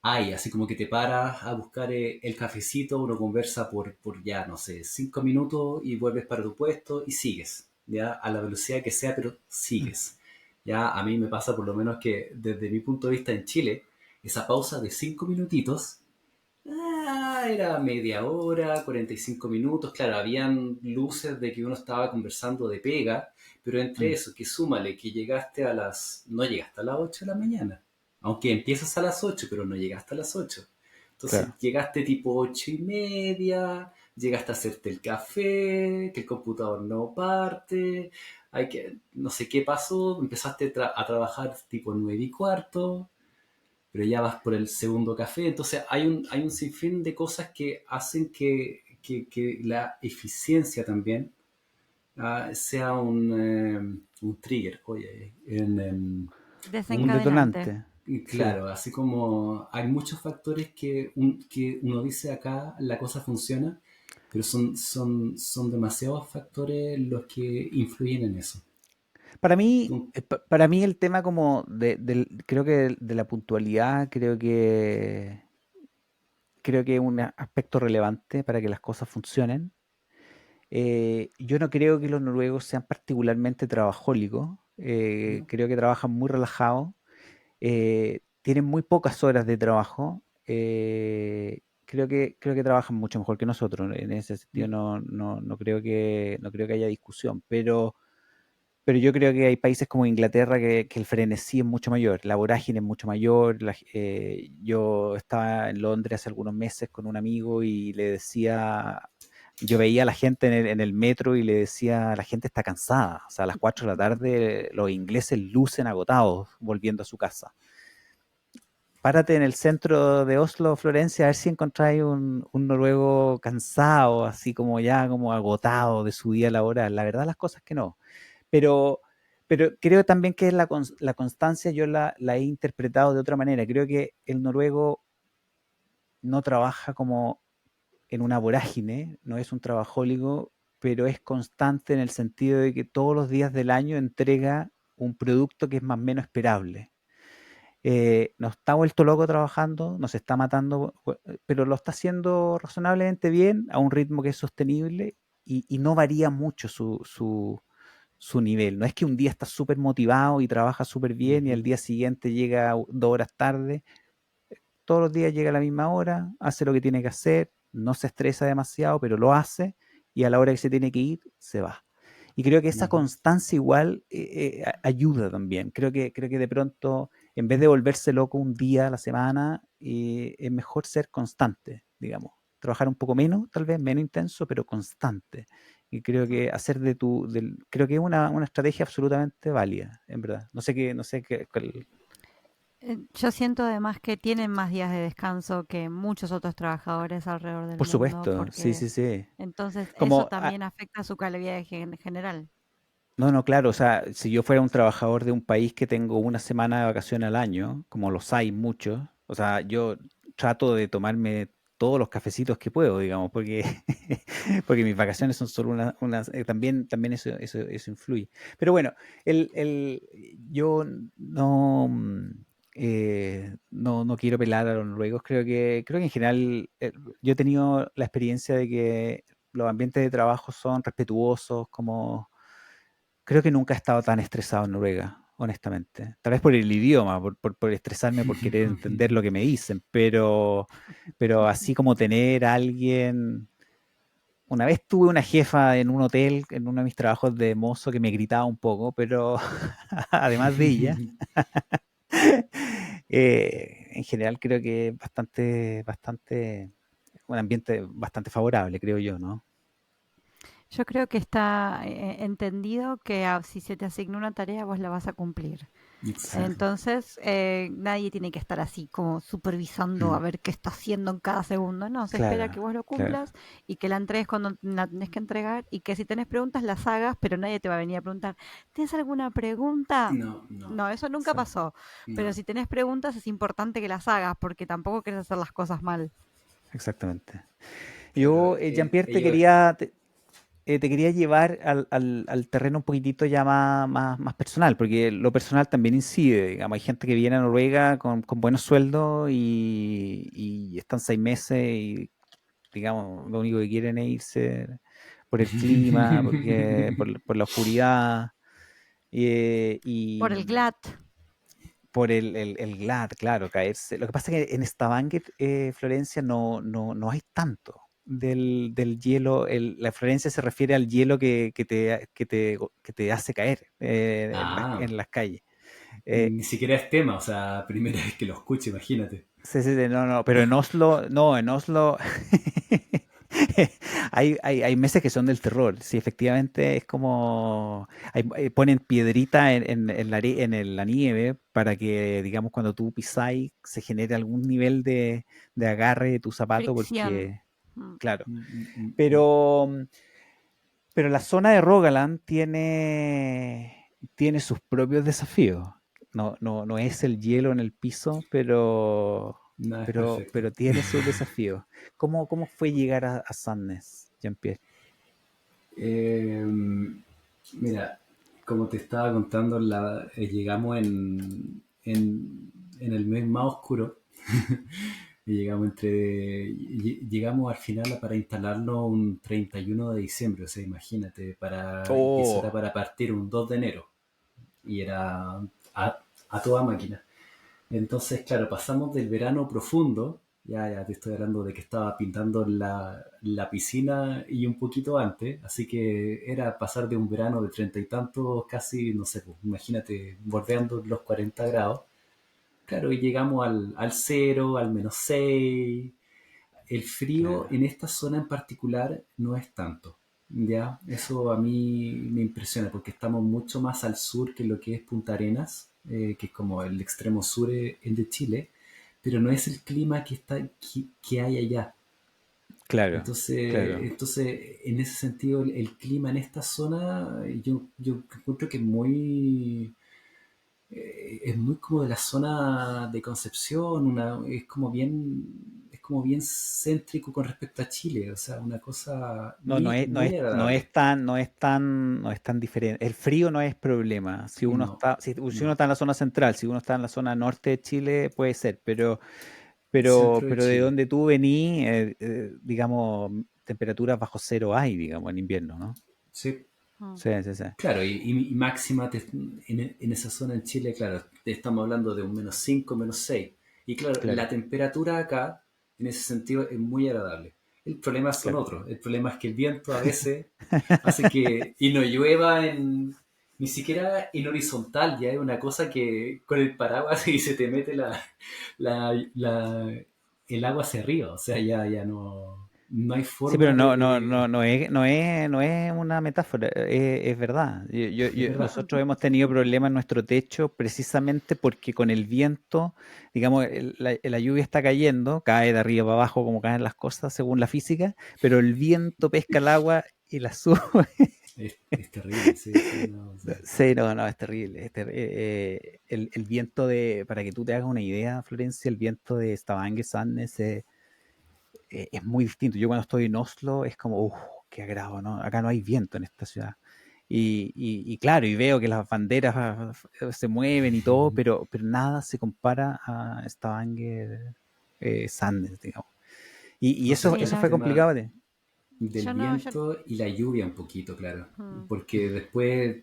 hay, así como que te paras a buscar el cafecito, uno conversa por ya, no sé, 5 minutos y vuelves para tu puesto y sigues, ya, a la velocidad que sea, pero mm, sigues. Ya, a mí me pasa por lo menos que desde mi punto de vista en Chile, esa pausa de 5 minutitos, era media hora, 45 minutos. Claro, habían luces de que uno estaba conversando de pega, pero entre mm, eso, que súmale que no llegaste a las 8 de la mañana. Aunque empiezas a las 8 pero no llegaste a las 8. Entonces claro. llegaste tipo 8:30, llegaste a hacerte el café, que el computador no parte, no sé qué pasó, empezaste a trabajar tipo 9:15, pero ya vas por el segundo café. Entonces hay un sinfín de cosas que hacen que la eficiencia también sea un trigger, oye, Un Desencadenante. detonante. Sí. claro, así como hay muchos factores que uno dice acá la cosa funciona, pero son demasiados factores los que influyen en eso. Para mí el tema como creo que de la puntualidad, creo que es un aspecto relevante para que las cosas funcionen. Yo no creo que los noruegos sean particularmente trabajólicos. ¿No? Creo que trabajan muy relajados. Tienen muy pocas horas de trabajo. Creo que trabajan mucho mejor que nosotros. En ese sentido no creo que haya discusión. Pero yo creo que hay países como Inglaterra que el frenesí es mucho mayor, la vorágine es mucho mayor. Yo estaba en Londres hace algunos meses con un amigo y le decía, yo veía a la gente en el metro y le decía, la gente está cansada. O sea, a las 4 de la tarde los ingleses lucen agotados volviendo a su casa. párate en el centro de Oslo, Florencia, a ver si encontráis un noruego cansado, así como ya como agotado de su día laboral. La verdad, las cosas que no. Pero, pero creo también que la constancia yo la he interpretado de otra manera. Creo que el noruego no trabaja como en una vorágine, no es un trabajólico, pero es constante en el sentido de que todos los días del año entrega un producto que es más o menos esperable. No está vuelto loco trabajando, no se está matando, pero lo está haciendo razonablemente bien, a un ritmo que es sostenible y no varía mucho su nivel. No es que un día está súper motivado y trabaja súper bien y al día siguiente llega 2 horas tarde. Todos los días llega a la misma hora, hace lo que tiene que hacer, no se estresa demasiado, pero lo hace y a la hora que se tiene que ir, se va. Y creo que esa Ujú. constancia igual ayuda también. Creo que de pronto, en vez de volverse loco un día a la semana, es mejor ser constante, digamos. Trabajar un poco menos, tal vez menos intenso, pero constante. Y creo que hacer creo que es una estrategia absolutamente válida, en verdad. No sé qué, Yo siento además que tienen más días de descanso que muchos otros trabajadores alrededor del por mundo, supuesto, sí, porque sí, sí. entonces eso Como, también afecta su calidad en general. no, no, claro, o sea, si yo fuera un trabajador de un país que tengo una semana de vacaciones al año, como los hay muchos, o sea, yo trato de tomarme todos los cafecitos que puedo, digamos, porque, porque mis vacaciones son solo también eso influye. Pero bueno, yo no, no quiero pelar a los noruegos, creo que en general yo he tenido la experiencia de que los ambientes de trabajo son respetuosos, como creo que nunca he estado tan estresado en Noruega, honestamente. Tal vez por el idioma, por estresarme, por querer entender lo que me dicen, pero así como tener a alguien... Una vez tuve una jefa en un hotel, en uno de mis trabajos de mozo, que me gritaba un poco, pero además de ella, en general creo que es un ambiente bastante favorable, creo yo, ¿no? Yo creo que está entendido que si se te asigna una tarea, vos la vas a cumplir. Exacto. Entonces, nadie tiene que estar así como supervisando a Mm. ver qué está haciendo en cada segundo. No, se espera que Claro, vos lo claro. cumplas y que la entregues cuando la tenés que entregar y que si tenés preguntas las hagas, pero nadie te va a venir a preguntar, ¿tienes alguna pregunta? No, no, No, eso nunca exacto. pasó. Pero No, si tenés preguntas es importante que las hagas porque tampoco querés hacer las cosas mal. Exactamente. claro. Yo, Jean-Pierre, Ellos, te quería llevar al terreno un poquitito ya más personal, porque lo personal también incide. Digamos, hay gente que viene a Noruega con buenos sueldos y están 6 meses y, digamos, lo único que quieren es irse por el clima, por la oscuridad Por y el GLAT. por el glad, claro, caerse. Lo que pasa es que en Stavanger, Florencia, no hay tanto del hielo. La Florencia se refiere al hielo que te hace caer ah, en las calles. Eh, ni siquiera es tema, o sea, primera vez que lo escucho, imagínate. sí, sí, sí, no, no, pero en Oslo, no, en Oslo hay meses que son del terror. Sí, efectivamente es como ponen piedrita en la nieve para que, digamos, cuando tú pisáis se genere algún nivel de agarre de tu zapato, Fricción. porque, Mm. claro. Mm, mm, mm, Pero, pero la zona de Rogaland tiene sus propios desafíos. No es el hielo en el piso, nada es perfecto. pero tiene sus desafíos. ¿Cómo fue llegar a Sandnes, Jean-Pierre? Eh, mira, como te estaba contando, llegamos en el mes más oscuro. Y llegamos al final para instalarlo un 31 de diciembre, o sea, imagínate, y eso era Oh, para partir un 2 de enero, y era a toda máquina. Entonces, claro, pasamos del verano profundo, ya te estoy hablando de que estaba pintando la piscina y un poquito antes, así que era pasar de un verano de 30 y tantos, casi, no sé, pues, imagínate, bordeando los 40 grados. Claro, y llegamos al cero, al -6. El frío claro. en esta zona en particular no es tanto, ¿ya? Eso a mí me impresiona porque estamos mucho más al sur que lo que es Punta Arenas, que es como el extremo sur de Chile, pero no es el clima que hay allá. Claro, claro. Entonces, en ese sentido, el clima en esta zona, yo encuentro que es muy como de la zona de Concepción, es como bien céntrico con respecto a Chile, o sea, una cosa No, no es, no muy es, no agradable. es tan, no es tan, no es tan diferente. El frío no es problema. Si uno No, está, si uno no. está en la zona central, si uno está en la zona norte de Chile, puede ser, Centro de pero de Chile. donde tú venís, digamos, temperaturas bajo cero hay, digamos, en invierno, ¿no? Sí, Mm. Sí, sí, sí. claro, y máxima en esa zona en Chile, claro, estamos hablando de un -5, -6. Y claro, Claro, la temperatura acá, en ese sentido, es muy agradable. El problema son claro. otros. El problema es que el viento a veces hace que, y no llueva ni siquiera en horizontal, ya es una cosa que con el paraguas y se te mete la, la- el agua hacia arriba, o sea, ya no hay Sí, pero forma de... no es una metáfora, es verdad. Es verdad. Nosotros hemos tenido problemas en nuestro techo precisamente porque con el viento, digamos, la lluvia está cayendo, cae de arriba para abajo como caen las cosas según la física, pero el viento pesca el agua y la sube. Es terrible, sí, sí, no, sí. Sí, no, es terrible. El viento para que tú te hagas una idea, Florencia, el viento de Stavanger, Sandnes, es muy distinto. Yo cuando estoy en Oslo es como, uff, qué agrado, ¿no? Acá no hay viento en esta ciudad. Y claro, y veo que las banderas se mueven y todo, pero nada se compara a Stavanger, Sandnes, digamos. Y O sea, eso, está Sí, eso el no, fue tema complicado. del yo, viento y la lluvia un poquito, claro. mm, Porque después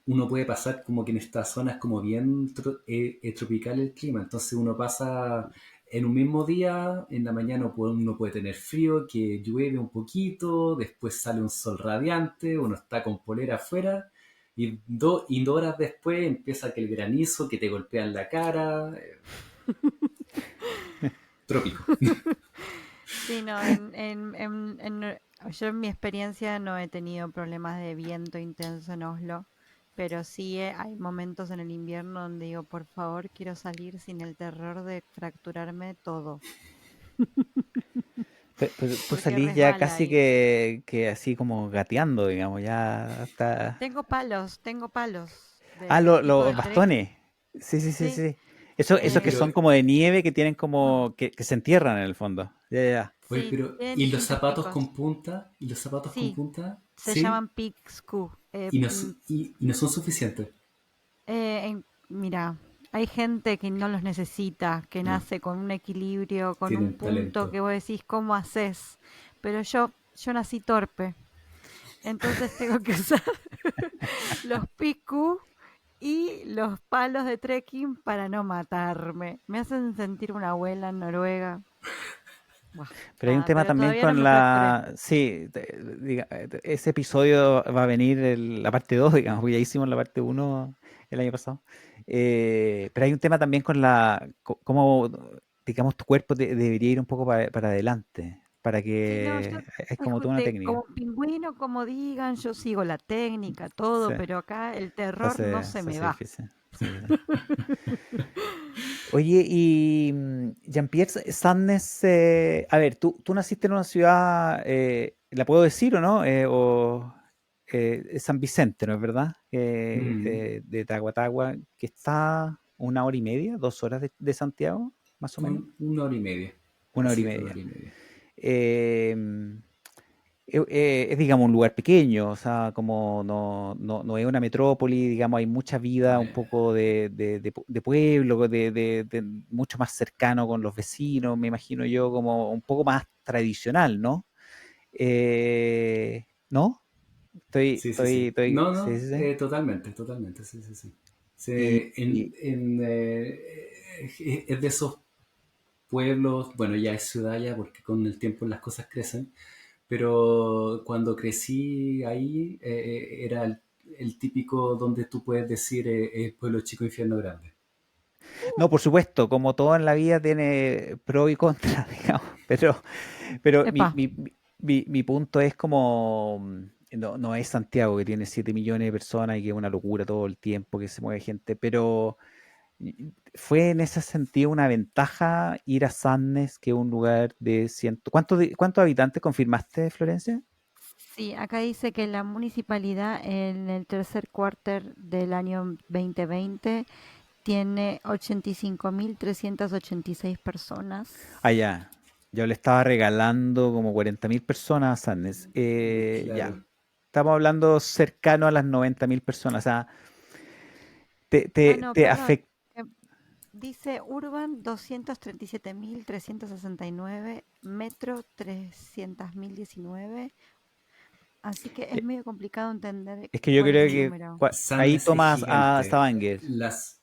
uno puede pasar como que en estas zonas como bien tropical el clima. Entonces uno pasa en un mismo día, en la mañana uno puede tener frío, que llueve un poquito, después sale un sol radiante, uno está con polera afuera. Y 2 horas después empieza que el granizo que te golpea en la cara. Trópico. sí, no, yo en mi experiencia no he tenido problemas de viento intenso en Oslo, pero sí hay momentos en el invierno donde digo, por favor, quiero salir sin el terror de fracturarme todo, Pero tú porque salís ya resbala casi ahí. que así como gateando, digamos, ya está. Tengo palos Ah, de tipo los de trekking, bastones. Sí, sí, sí, sí. sí. Oye, Esos que pero son como de nieve, que tienen como, que se entierran en el fondo. Ya, ya, ya. Oye, Sí, pero tienen ¿y los distintos zapatos picos. con punta? ¿Y los zapatos con Sí, punta? se ¿Sí? llaman Pixcu. Y no son suficientes. Mira, hay gente que no los necesita, que No, nace con un equilibrio, con un tienen punto talento. que vos decís, ¿cómo haces? Pero yo nací torpe, entonces tengo que usar los Pixcu y los palos de trekking para no matarme. Me hacen sentir una abuela en Noruega. Buah, Pero hay un nada, tema pero también todavía no con me fracturé. Sí, ese episodio va a venir la parte 2, digamos, porque ya hicimos la parte uno el año pasado. Pero hay un tema también con cómo, digamos, tu cuerpo debería ir un poco para adelante, para Sí, no, yo que es como toda una técnica. como pingüino, como digan, yo sigo la técnica, todo, Sí, pero acá el terror no se se me hace va. difícil. Sí, sí, sí. Oye, y Jean-Pierre Sandnes, a ver, tú naciste en una ciudad, ¿la puedo decir o no? Es San Vicente, ¿no es verdad? Mm, De Tahuatahua, que está 1 hora y media, 2 horas de Santiago, más o menos. 1 hora y media. 1 hora y Sí, una media. hora y media. Eh, es, digamos, un lugar pequeño, o sea, como no es una metrópoli, digamos, hay mucha vida, un Eh, poco de pueblo, de mucho más cercano con los vecinos, me imagino yo, como un poco más tradicional, ¿no? ¿No? sí, sí, sí. No, Sí, no, sí, sí. totalmente, totalmente, sí, sí, sí. Y, Es de esos pueblos, bueno, ya es ciudad ya porque con el tiempo las cosas crecen, pero cuando crecí ahí era el típico donde tú puedes decir pueblo chico, infierno grande. no, por supuesto, como todo en la vida tiene pro y contra, digamos, pero Epa, mi punto es como, no es Santiago que tiene 7 millones de personas y que es una locura todo el tiempo que se mueve gente, pero ¿Fue en ese sentido una ventaja ir a Sandnes, que es un lugar de ciento... ¿Cuántos habitantes confirmaste, Florencia? Sí, acá dice que la municipalidad en el tercer cuarter del año 2020 tiene 85.386 personas. Ya. Yo le estaba regalando como 40.000 personas a Sandnes. Ya. Claro. Estamos hablando cercano a las 90.000 personas. O sea, te, Ah, te, no, te perdón. afecta. Dice Urban 237.369, Metro 300.019, así que es medio complicado entender Es que yo cuál es creo el que número. ahí Sandnes es tomas a gigante. Stavanger.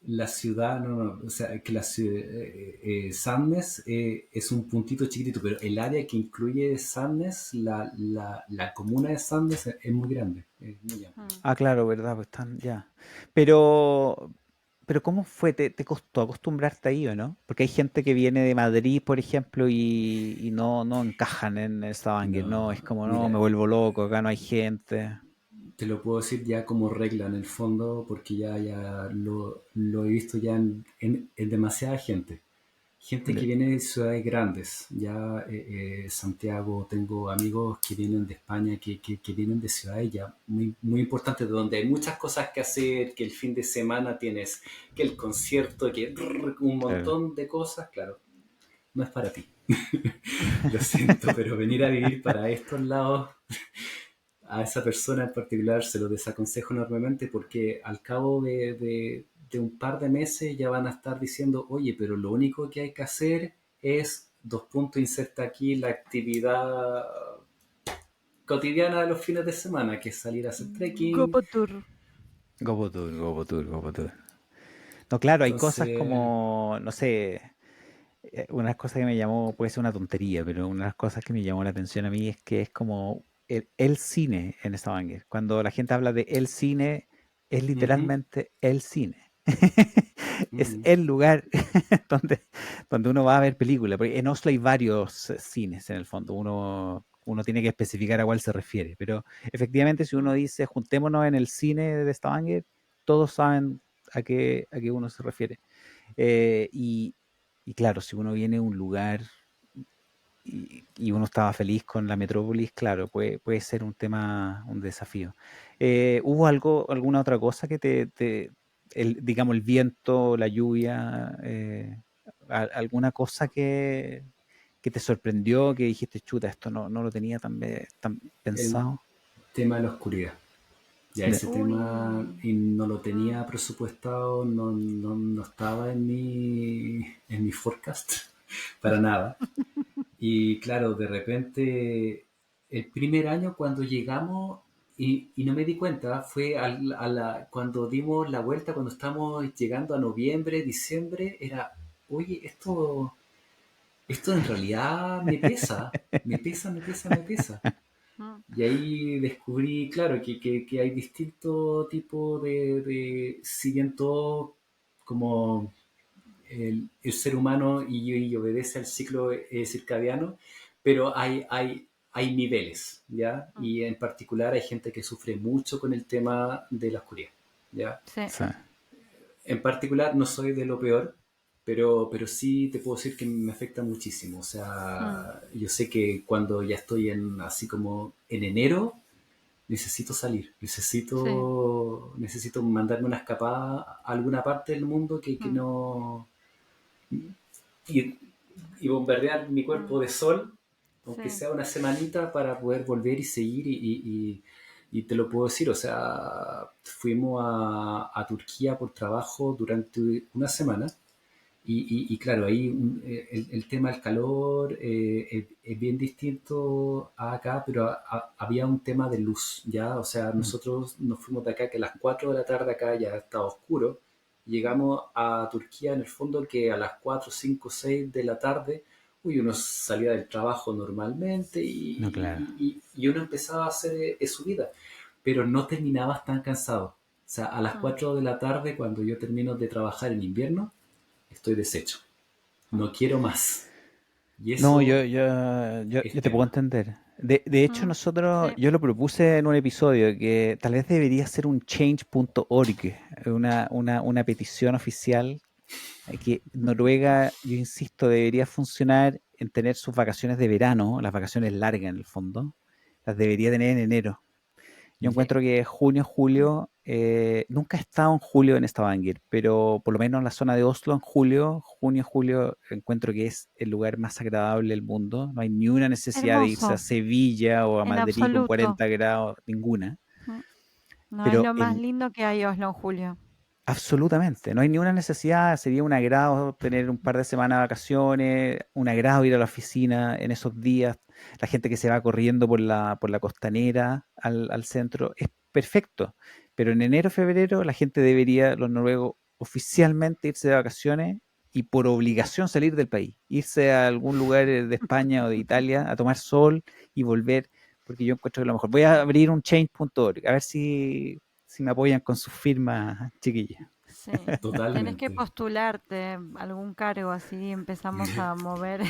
La ciudad, no, o sea, que la ciudad, Sandnes es un puntito chiquitito, pero el área que incluye Sandnes, la comuna de Sandnes es muy grande, es muy amplia. Ah, claro, ¿verdad? Pues están ya. Pero, pero ¿cómo fue? ¿Te costó acostumbrarte ahí o no? Porque hay gente que viene de Madrid, por ejemplo, y no encajan en Stavanger, ¿no? Es No, como, no, me mira, vuelvo loco, acá no hay gente. te lo puedo decir ya como regla en el fondo, porque ya lo he visto ya en demasiada gente. Gente que Ya. viene de ciudades grandes, ya Santiago, tengo amigos que vienen de España, que vienen de ciudades ya muy, muy importantes, donde hay muchas cosas que hacer, que el fin de semana tienes, que el concierto, que un Claro. montón de cosas, claro, no es para ti. Lo siento, pero venir a vivir para estos lados, a esa persona en particular se lo desaconsejo enormemente porque al cabo de un par de meses ya van a estar diciendo, oye, pero lo único que hay que hacer es, dos puntos, inserta aquí la actividad cotidiana de los fines de semana, que es salir a hacer trekking. Gopotur. Gobotur, Gobotur, Gobotur. No, claro, hay cosas Entonces, como, no sé, una cosa que me llamó, puede ser una tontería, pero una de las cosas que me llamó la atención a mí es que es como el cine en Stavanger. Cuando la gente habla de el cine, es ujú, literalmente el cine. Es ujú, el lugar donde, donde uno va a ver películas. Porque en Oslo hay varios cines en el fondo. Uno tiene que especificar a cuál se refiere. Pero efectivamente, si uno dice juntémonos en el cine de Stavanger, todos saben a qué uno se refiere. Eh, y, y claro, si uno viene a un lugar y uno estaba feliz con la metrópolis, claro, puede ser un tema, un desafío. ¿Hubo alguna otra cosa que digamos, el viento, la lluvia, alguna cosa que te sorprendió, que dijiste, chuta, esto no lo tenía tan el pensado? tema de la oscuridad. Ya Ya. ese tema Uy. y no lo Mm, tenía presupuestado, no estaba en mi forecast para nada. Y claro, de repente, el primer año cuando llegamos, y no me di cuenta, fue cuando dimos la vuelta, cuando estamos llegando a noviembre, diciembre, era, oye, esto en realidad me pesa, me pesa, me pesa, me pesa. mm, Y ahí descubrí, claro, que hay distintos tipos si bien todo como el ser humano y obedece al ciclo circadiano, pero hay niveles, ¿ya? mm. Y en particular hay gente que sufre mucho con el tema de la oscuridad, ¿ya? Sí. Sí. En particular no soy de lo peor, pero sí te puedo decir que me afecta muchísimo. O Mm, sea, yo sé que cuando ya estoy así como en enero, necesito salir, sí. necesito mandarme una escapada a alguna parte del mundo que Mm, no... Y, y bombardear mi cuerpo mm, de sol, aunque sí. sea una semanita, para poder volver y seguir y te lo puedo decir, o sea, fuimos a Turquía por trabajo durante una semana y claro, ahí el tema del calor es bien distinto a acá, pero había un tema de luz, ¿ya? O sea, Mm. nosotros nos fuimos de acá que a las 4 de la tarde acá ya estaba oscuro. Llegamos a Turquía en el fondo que a las 4 5 6 de la tarde, uy, uno salía del trabajo normalmente No, claro. y uno empezaba a hacer su vida, pero no terminabas tan cansado. O sea, a las Mm, 4 de la tarde, cuando yo termino de trabajar en invierno, estoy deshecho. mm, No quiero más. Y No, eso yo es te puedo tema. entender. De hecho, mm, sí. yo lo propuse en un episodio que tal vez debería ser un change.org, una petición oficial Que Noruega, yo insisto, debería funcionar en tener sus vacaciones de verano, las vacaciones largas en el fondo, las debería tener en enero. Yo Sí. encuentro que junio, julio, nunca he estado en julio en Stavanger, pero por lo menos en la zona de Oslo, en julio, junio, julio, encuentro que es el lugar más agradable del mundo. No hay ni una necesidad de irse a Hermoso, Sevilla o a en Madrid con absoluto. 40 grados, ninguna. Mm. No es Pero lo más lindo que hay Oslo en julio. absolutamente, no hay ni una necesidad, sería un agrado tener un par de semanas de vacaciones, un agrado ir a la oficina en esos días, la gente que se va corriendo por la costanera al centro, es perfecto, pero en enero, febrero la gente debería, los noruegos, oficialmente irse de vacaciones y por obligación salir del país, irse a algún lugar de España o de Italia a tomar sol y volver, porque yo encuentro que lo mejor. Voy a abrir un change.org, a ver si me apoyan con sus firmas, chiquillas. Sí. Tenés que Totalmente. postularte a algún cargo así empezamos a mover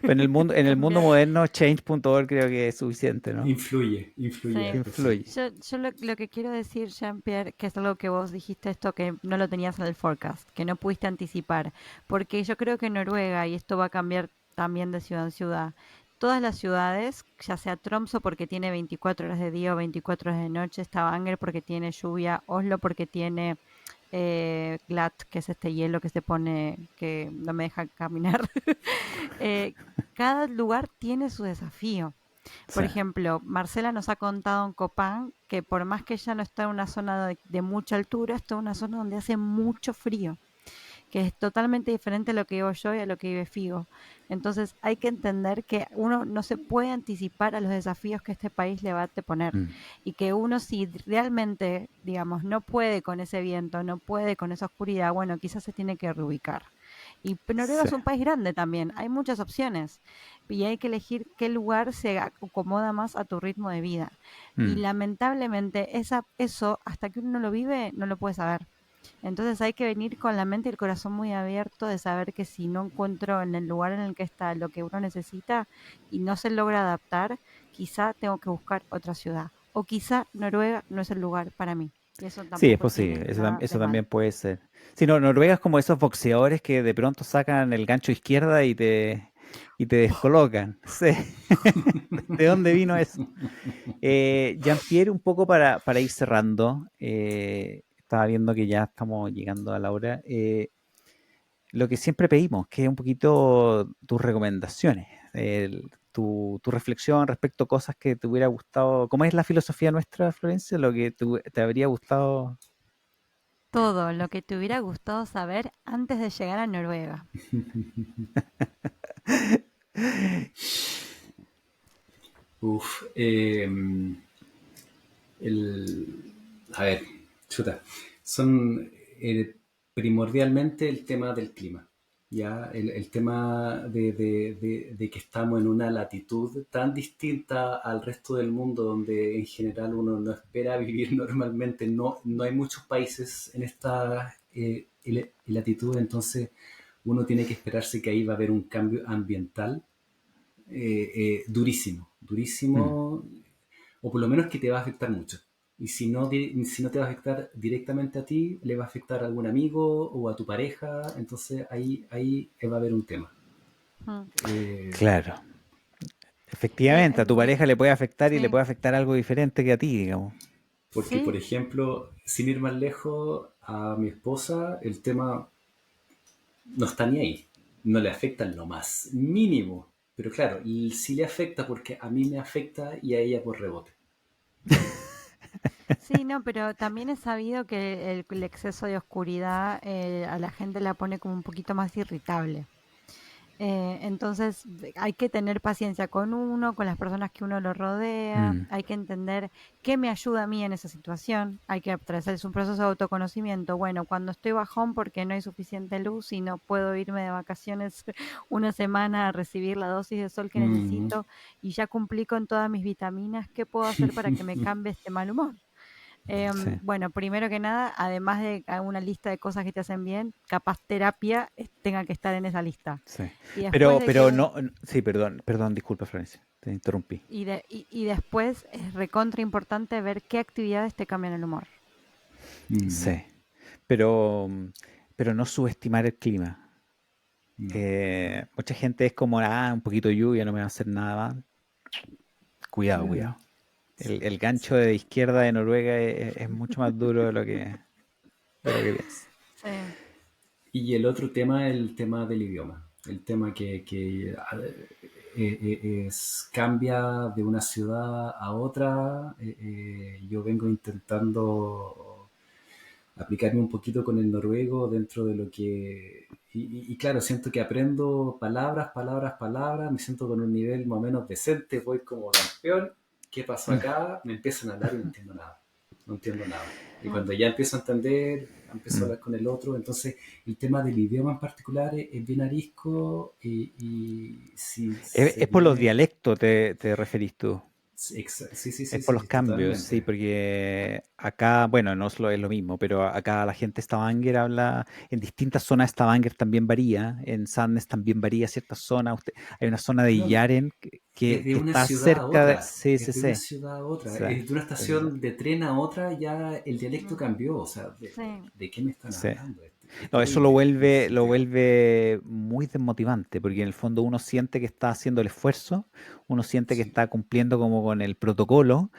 Pero en el mundo cambiar. moderno, change.org creo que es suficiente, ¿no? Influye Sí. harto, sí. Influye. Yo lo que quiero decir, Jean-Pierre, que es algo que vos dijiste esto que no lo tenías en el forecast, que no pudiste anticipar, porque yo creo que Noruega, y esto va a cambiar también de ciudad en ciudad, todas las ciudades, ya sea Tromsø porque tiene 24 horas de día o 24 horas de noche, Stavanger porque tiene lluvia, Oslo porque tiene Glatt, que es este hielo que se pone, que no me deja caminar. Eh, cada lugar tiene su desafío. Por Sí. ejemplo, Marcela nos ha contado en Copán que por más que ella no está en una zona de mucha altura, está en una zona donde hace mucho frío, que es totalmente diferente a lo que vivo yo y a lo que vive Figo. Entonces hay que entender que uno no se puede anticipar a los desafíos que este país le va a poner Mm. y que uno si realmente, digamos, no puede con ese viento, no puede con esa oscuridad, bueno, quizás se tiene que reubicar. Y Noruega Sí. es un país grande también, hay muchas opciones y hay que elegir qué lugar se acomoda más a tu ritmo de vida. Y Mm. lamentablemente eso, hasta que uno no lo vive, no lo puede saber. Entonces hay que venir con la mente y el corazón muy abierto de saber que si no encuentro en el lugar en el que está lo que uno necesita y no se logra adaptar, quizá tengo que buscar otra ciudad. O quizá Noruega no es el lugar para mí. Y eso Sí, es tampoco tiene posible. nada de Eso mal. también puede ser. Sí, no, Noruega es como esos boxeadores que de pronto sacan el gancho izquierda y te descolocan. Sí. ¿De dónde vino eso? Jean-Pierre, un poco para ir cerrando, estaba viendo que ya estamos llegando a la hora. Lo que siempre pedimos, que es un poquito tus recomendaciones, tu reflexión respecto a cosas que te hubiera gustado. ¿Cómo es la filosofía nuestra, Florencia? Lo que te habría gustado. Todo lo que te hubiera gustado saber antes de llegar a Noruega. Uf, el, a ver, chuta, son primordialmente el tema del clima, ya el tema de que estamos en una latitud tan distinta al resto del mundo, donde en general uno no espera vivir normalmente, no hay muchos países en esta latitud, entonces uno tiene que esperarse que ahí va a haber un cambio ambiental durísimo, Mm, durísimo, o por lo menos que te va a afectar mucho. Y si no te va a afectar directamente a ti, le va a afectar a algún amigo o a tu pareja, entonces ahí va a haber un tema. Mm. Eh, claro, Sí, efectivamente, a tu pareja le puede afectar y le sí, puede afectar algo diferente que a ti, digamos. porque, por sí, ejemplo, sin ir más lejos, a mi esposa el tema no está ni ahí, no le afecta en lo más mínimo, pero claro, sí le afecta porque a mí me afecta y a ella por rebote. sí, no, pero también es sabido que el exceso de oscuridad a la gente la pone como un poquito más irritable. Entonces hay que tener paciencia con uno, con las personas que uno lo rodea, Mm, hay que entender qué me ayuda a mí en esa situación, hay que atravesar es un proceso de autoconocimiento. Bueno, cuando estoy bajón porque no hay suficiente luz y no puedo irme de vacaciones una semana a recibir la dosis de sol que Mm. necesito y ya cumplí con todas mis vitaminas, ¿qué puedo hacer para que me cambie este mal humor? sí. Bueno, primero que nada, además de una lista de cosas que te hacen bien, capaz terapia tenga que estar en esa lista. Sí. Y después de Pero que no, sí, perdón, disculpa, Florencia, te interrumpí. y después es recontra importante ver qué actividades te cambian el humor. Mm. Sí. Pero, pero no subestimar el clima. No. Mucha gente es como, un poquito de lluvia no me va a hacer nada mal. Cuidado, cuidado. El gancho de izquierda de Noruega es mucho más duro de lo que piensas. Sí. Y el otro tema, el tema del idioma. El tema que cambia de una ciudad a otra. Yo vengo intentando aplicarme un poquito con el noruego dentro de lo que... Y claro, siento que aprendo palabras, me siento con un nivel más o menos decente, voy como campeón. ¿Qué pasó acá? Me empiezan a hablar y no entiendo nada. No entiendo nada. Y cuando ya empiezo a entender, empiezo a hablar con el otro. Entonces, el tema del idioma en particular es bien arisco y si Es por los dialectos, te referís tú. Sí, sí, Es por los cambios, sí, totalmente. porque acá, bueno, en Oslo es lo mismo, pero acá la gente Stavanger habla, en distintas zonas de Stavanger también varía, en Sandnes también varía ciertas zonas, hay una zona de No, Yaren es de que una está ciudad a cerca de... otra. Sí, Es sí, de una sí. ciudad a otra. Sí, Es de una sí, sí, sí. estación de tren a otra, ya el dialecto cambió. O sea, Sí. ¿de qué me están Sí. hablando? Es No, eso terrible en ese lo sentido. vuelve muy desmotivante, porque en el fondo uno siente que está haciendo el esfuerzo, uno siente que Sí. está cumpliendo como con el protocolo,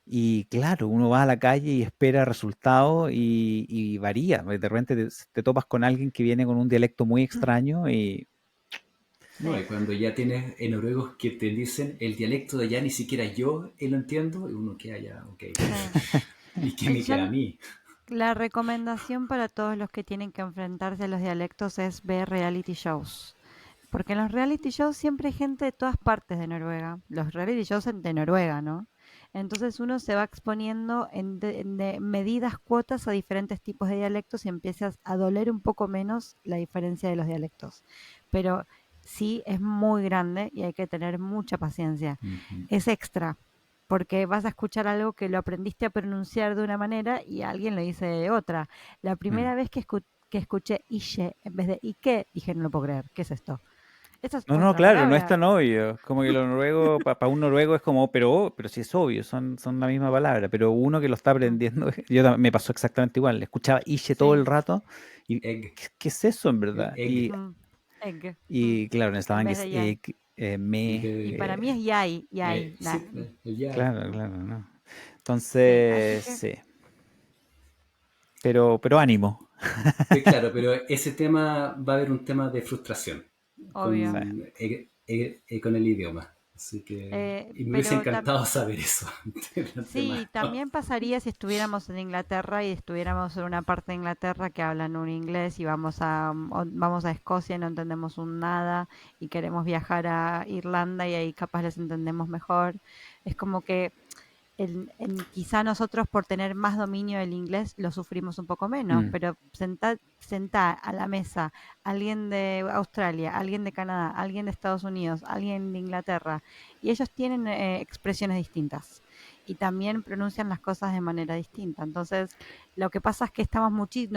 y claro, uno va a la calle y espera resultados y varía. De repente te topas con alguien que viene con un dialecto muy extraño y No, y Sí. cuando ya tienes en noruegos que te dicen el dialecto de allá, ni siquiera yo lo entiendo, y uno queda ya, ok. Sí. ¿Y qué me Yo queda a mí? La recomendación para todos los que tienen que enfrentarse a los dialectos es ver reality shows. Porque en los reality shows siempre hay gente de todas partes de Noruega. Los reality shows de Noruega, ¿no? Entonces uno se va exponiendo en medidas cuotas a diferentes tipos de dialectos y empiezas a doler un poco menos la diferencia de los dialectos. Pero sí es muy grande y hay que tener mucha paciencia. Ujú. Es extra, porque vas a escuchar algo que lo aprendiste a pronunciar de una manera y alguien lo dice de otra. La Mm. primera vez que escuché Ille en vez de Ike, dije, no lo puedo creer, ¿qué es esto? Esta es no, otra claro, no es palabra. tan obvio. Como que lo noruego, para un noruego es como, pero sí es obvio, son la misma palabra. Pero uno que lo está Mm, aprendiendo, me pasó exactamente igual. Escuchaba Ishe todo el sí, rato y Egg, ¿qué es eso en el verdad? egg, egg, Y claro, en en Estaban que vez es de ya. egg, en me, vez Y para mí es yay, yay. sí, el yay. claro, claro, ¿no? Sí, así Entonces, que, sí. Pero ánimo. Claro, pero ese tema va a haber un tema de frustración obvio. Sí. con el idioma. Así que, y me hubiese Pero encantado saber eso de sí, antemano. también pasaría si estuviéramos en Inglaterra y estuviéramos en una parte de Inglaterra que hablan un inglés y vamos a Escocia y no entendemos un nada y queremos viajar a Irlanda y ahí capaz les entendemos mejor. Es como que quizá nosotros por tener más dominio del inglés lo sufrimos un poco menos, Mm. pero sentar a la mesa alguien de Australia, alguien de Canadá, alguien de Estados Unidos, alguien de Inglaterra, y ellos tienen expresiones distintas y también pronuncian las cosas de manera distinta. Entonces, lo que pasa es que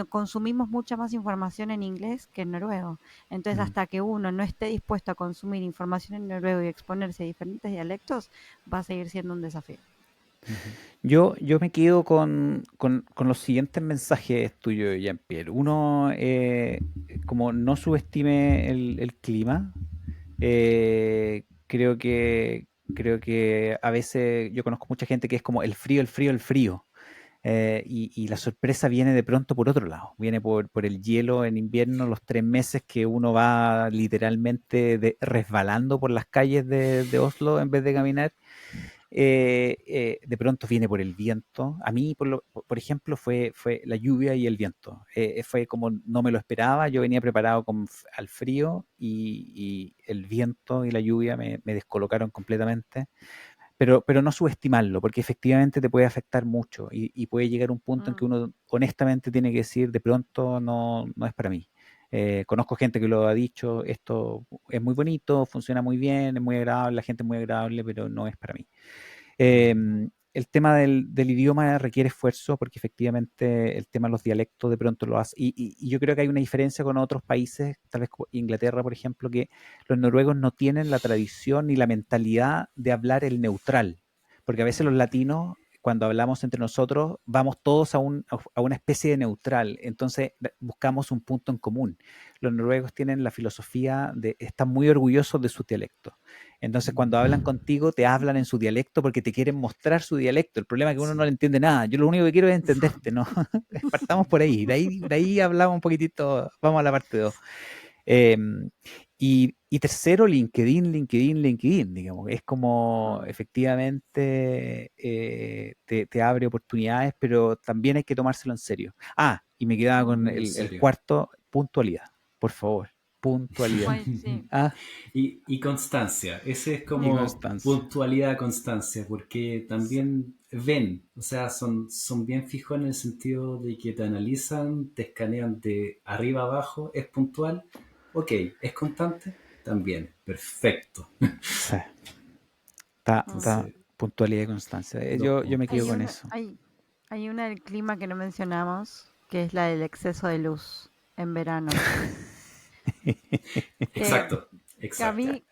consumimos mucha más información en inglés que en noruego. Entonces, Mm. hasta que uno no esté dispuesto a consumir información en noruego y exponerse a diferentes dialectos, va a seguir siendo un desafío. Ujú. Yo me quedo con los siguientes mensajes tuyos, Jean-Pierre. Uno, como no subestime el clima. Creo que a veces yo conozco mucha gente que es como el frío, el frío, el frío. Y la sorpresa viene de pronto por otro lado. Viene por el hielo en invierno, los 3 meses que uno va literalmente resbalando por las calles de Oslo en vez de caminar. De pronto viene por el viento. A mí, por ejemplo, fue la lluvia y el viento. Fue como no me lo esperaba. Yo venía preparado al frío y el viento y la lluvia me descolocaron completamente. Pero no subestimarlo, porque efectivamente te puede afectar mucho y puede llegar un punto en que Mm, uno honestamente tiene que decir, de pronto no es para mí. Conozco gente que lo ha dicho, esto es muy bonito, funciona muy bien, es muy agradable, la gente es muy agradable, pero no es para mí. mm, El tema del idioma requiere esfuerzo porque efectivamente el tema de los dialectos de pronto lo hace. Y yo creo que hay una diferencia con otros países, tal vez como Inglaterra, por ejemplo, que los noruegos no tienen la tradición ni la mentalidad de hablar el neutral. Porque a veces los latinos, cuando hablamos entre nosotros, vamos todos a una especie de neutral, entonces buscamos un punto en común. Los noruegos tienen la filosofía de, están muy orgullosos de su dialecto. Entonces, cuando hablan contigo, te hablan en su dialecto porque te quieren mostrar su dialecto. El problema es que uno no le entiende nada. Yo lo único que quiero es entenderte, ¿no? Partamos por ahí. De ahí hablamos un poquitito, vamos a la parte 2. Y tercero, LinkedIn, digamos. Es como efectivamente te abre oportunidades, pero también hay que tomárselo en serio. Y me quedaba con el cuarto, puntualidad, por favor. Puntualidad. Ay, sí. Y constancia, ese es como puntualidad, constancia, porque también ven, o sea, son bien fijos en el sentido de que te analizan, te escanean de arriba a abajo, es puntual, ok, es constante, también, perfecto. Sí. Está puntualidad y constancia. Yo me quedo con eso. Hay una del clima que no mencionamos, que es la del exceso de luz en verano. Exacto. A mí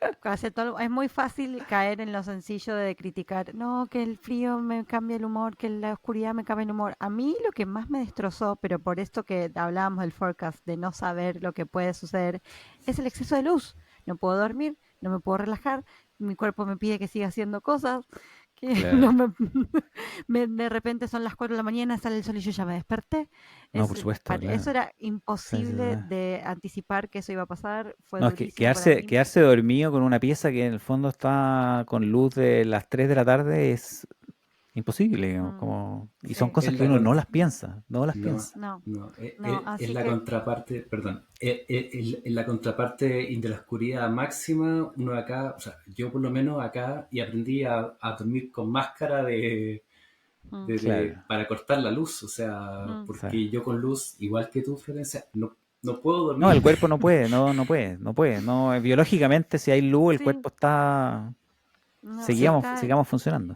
es muy fácil caer en lo sencillo de criticar, no, que el frío me cambia el humor, que la oscuridad me cambia el humor. A mí lo que más me destrozó, pero por esto que hablábamos del forecast, de no saber lo que puede suceder, es el exceso de luz. No puedo dormir, no me puedo relajar, mi cuerpo me pide que siga haciendo cosas. Claro. De repente son las 4 de la mañana, sale el sol y yo ya me desperté. No, por supuesto. Eso era imposible de anticipar que eso iba a pasar. Fue no, es que quedarse dormido con una pieza que en el fondo está con luz de las 3 de la tarde es imposible, digamos, y son cosas que uno no las piensa, es la contraparte, perdón, en la contraparte de la oscuridad máxima, uno acá, o sea, yo por lo menos acá, y aprendí a dormir con máscara para cortar la luz, o sea, porque yo con luz, igual que tú, Florencia, no puedo dormir. No, el cuerpo no puede, no, biológicamente si hay luz, el cuerpo está, sigamos funcionando.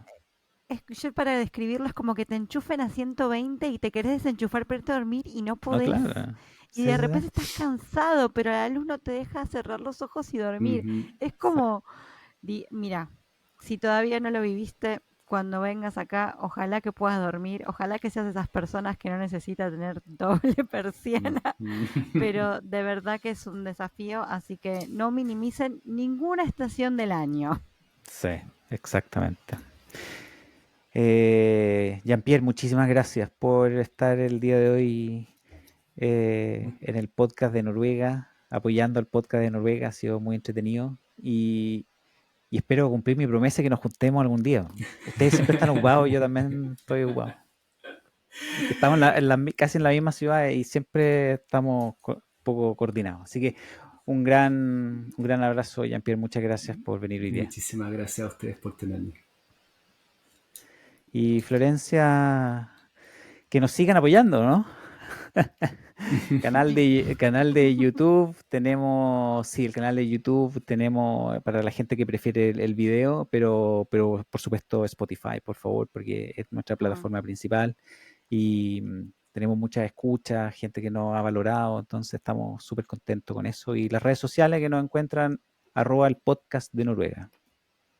Yo para describirlo es como que te enchufen a 120 y te querés desenchufar para irte a dormir y no podés. Claro. Y de repente estás cansado, pero la luz no te deja cerrar los ojos y dormir. Es como, mira, si todavía no lo viviste, cuando vengas acá, ojalá que puedas dormir, ojalá que seas de esas personas que no necesitan tener doble persiana, pero de verdad que es un desafío, así que no minimicen ninguna estación del año. Sí, exactamente. Jean-Pierre, muchísimas gracias por estar el día de hoy en el podcast de Noruega, apoyando el podcast de Noruega, ha sido muy entretenido y espero cumplir mi promesa que nos juntemos algún día. Ustedes siempre están ocupados, yo también estoy ocupado. Estamos casi en la misma ciudad y siempre estamos un poco coordinados, así que un gran abrazo, Jean-Pierre, muchas gracias por venir hoy día. Muchísimas gracias a ustedes por tenerme. Y Florencia, que nos sigan apoyando, ¿no? canal de YouTube, tenemos, el canal de YouTube tenemos para la gente que prefiere el video, pero por supuesto Spotify, por favor, porque es nuestra plataforma principal y tenemos muchas escuchas, gente que nos ha valorado, entonces estamos súper contentos con eso. Y las redes sociales que nos encuentran, @el podcast de Noruega.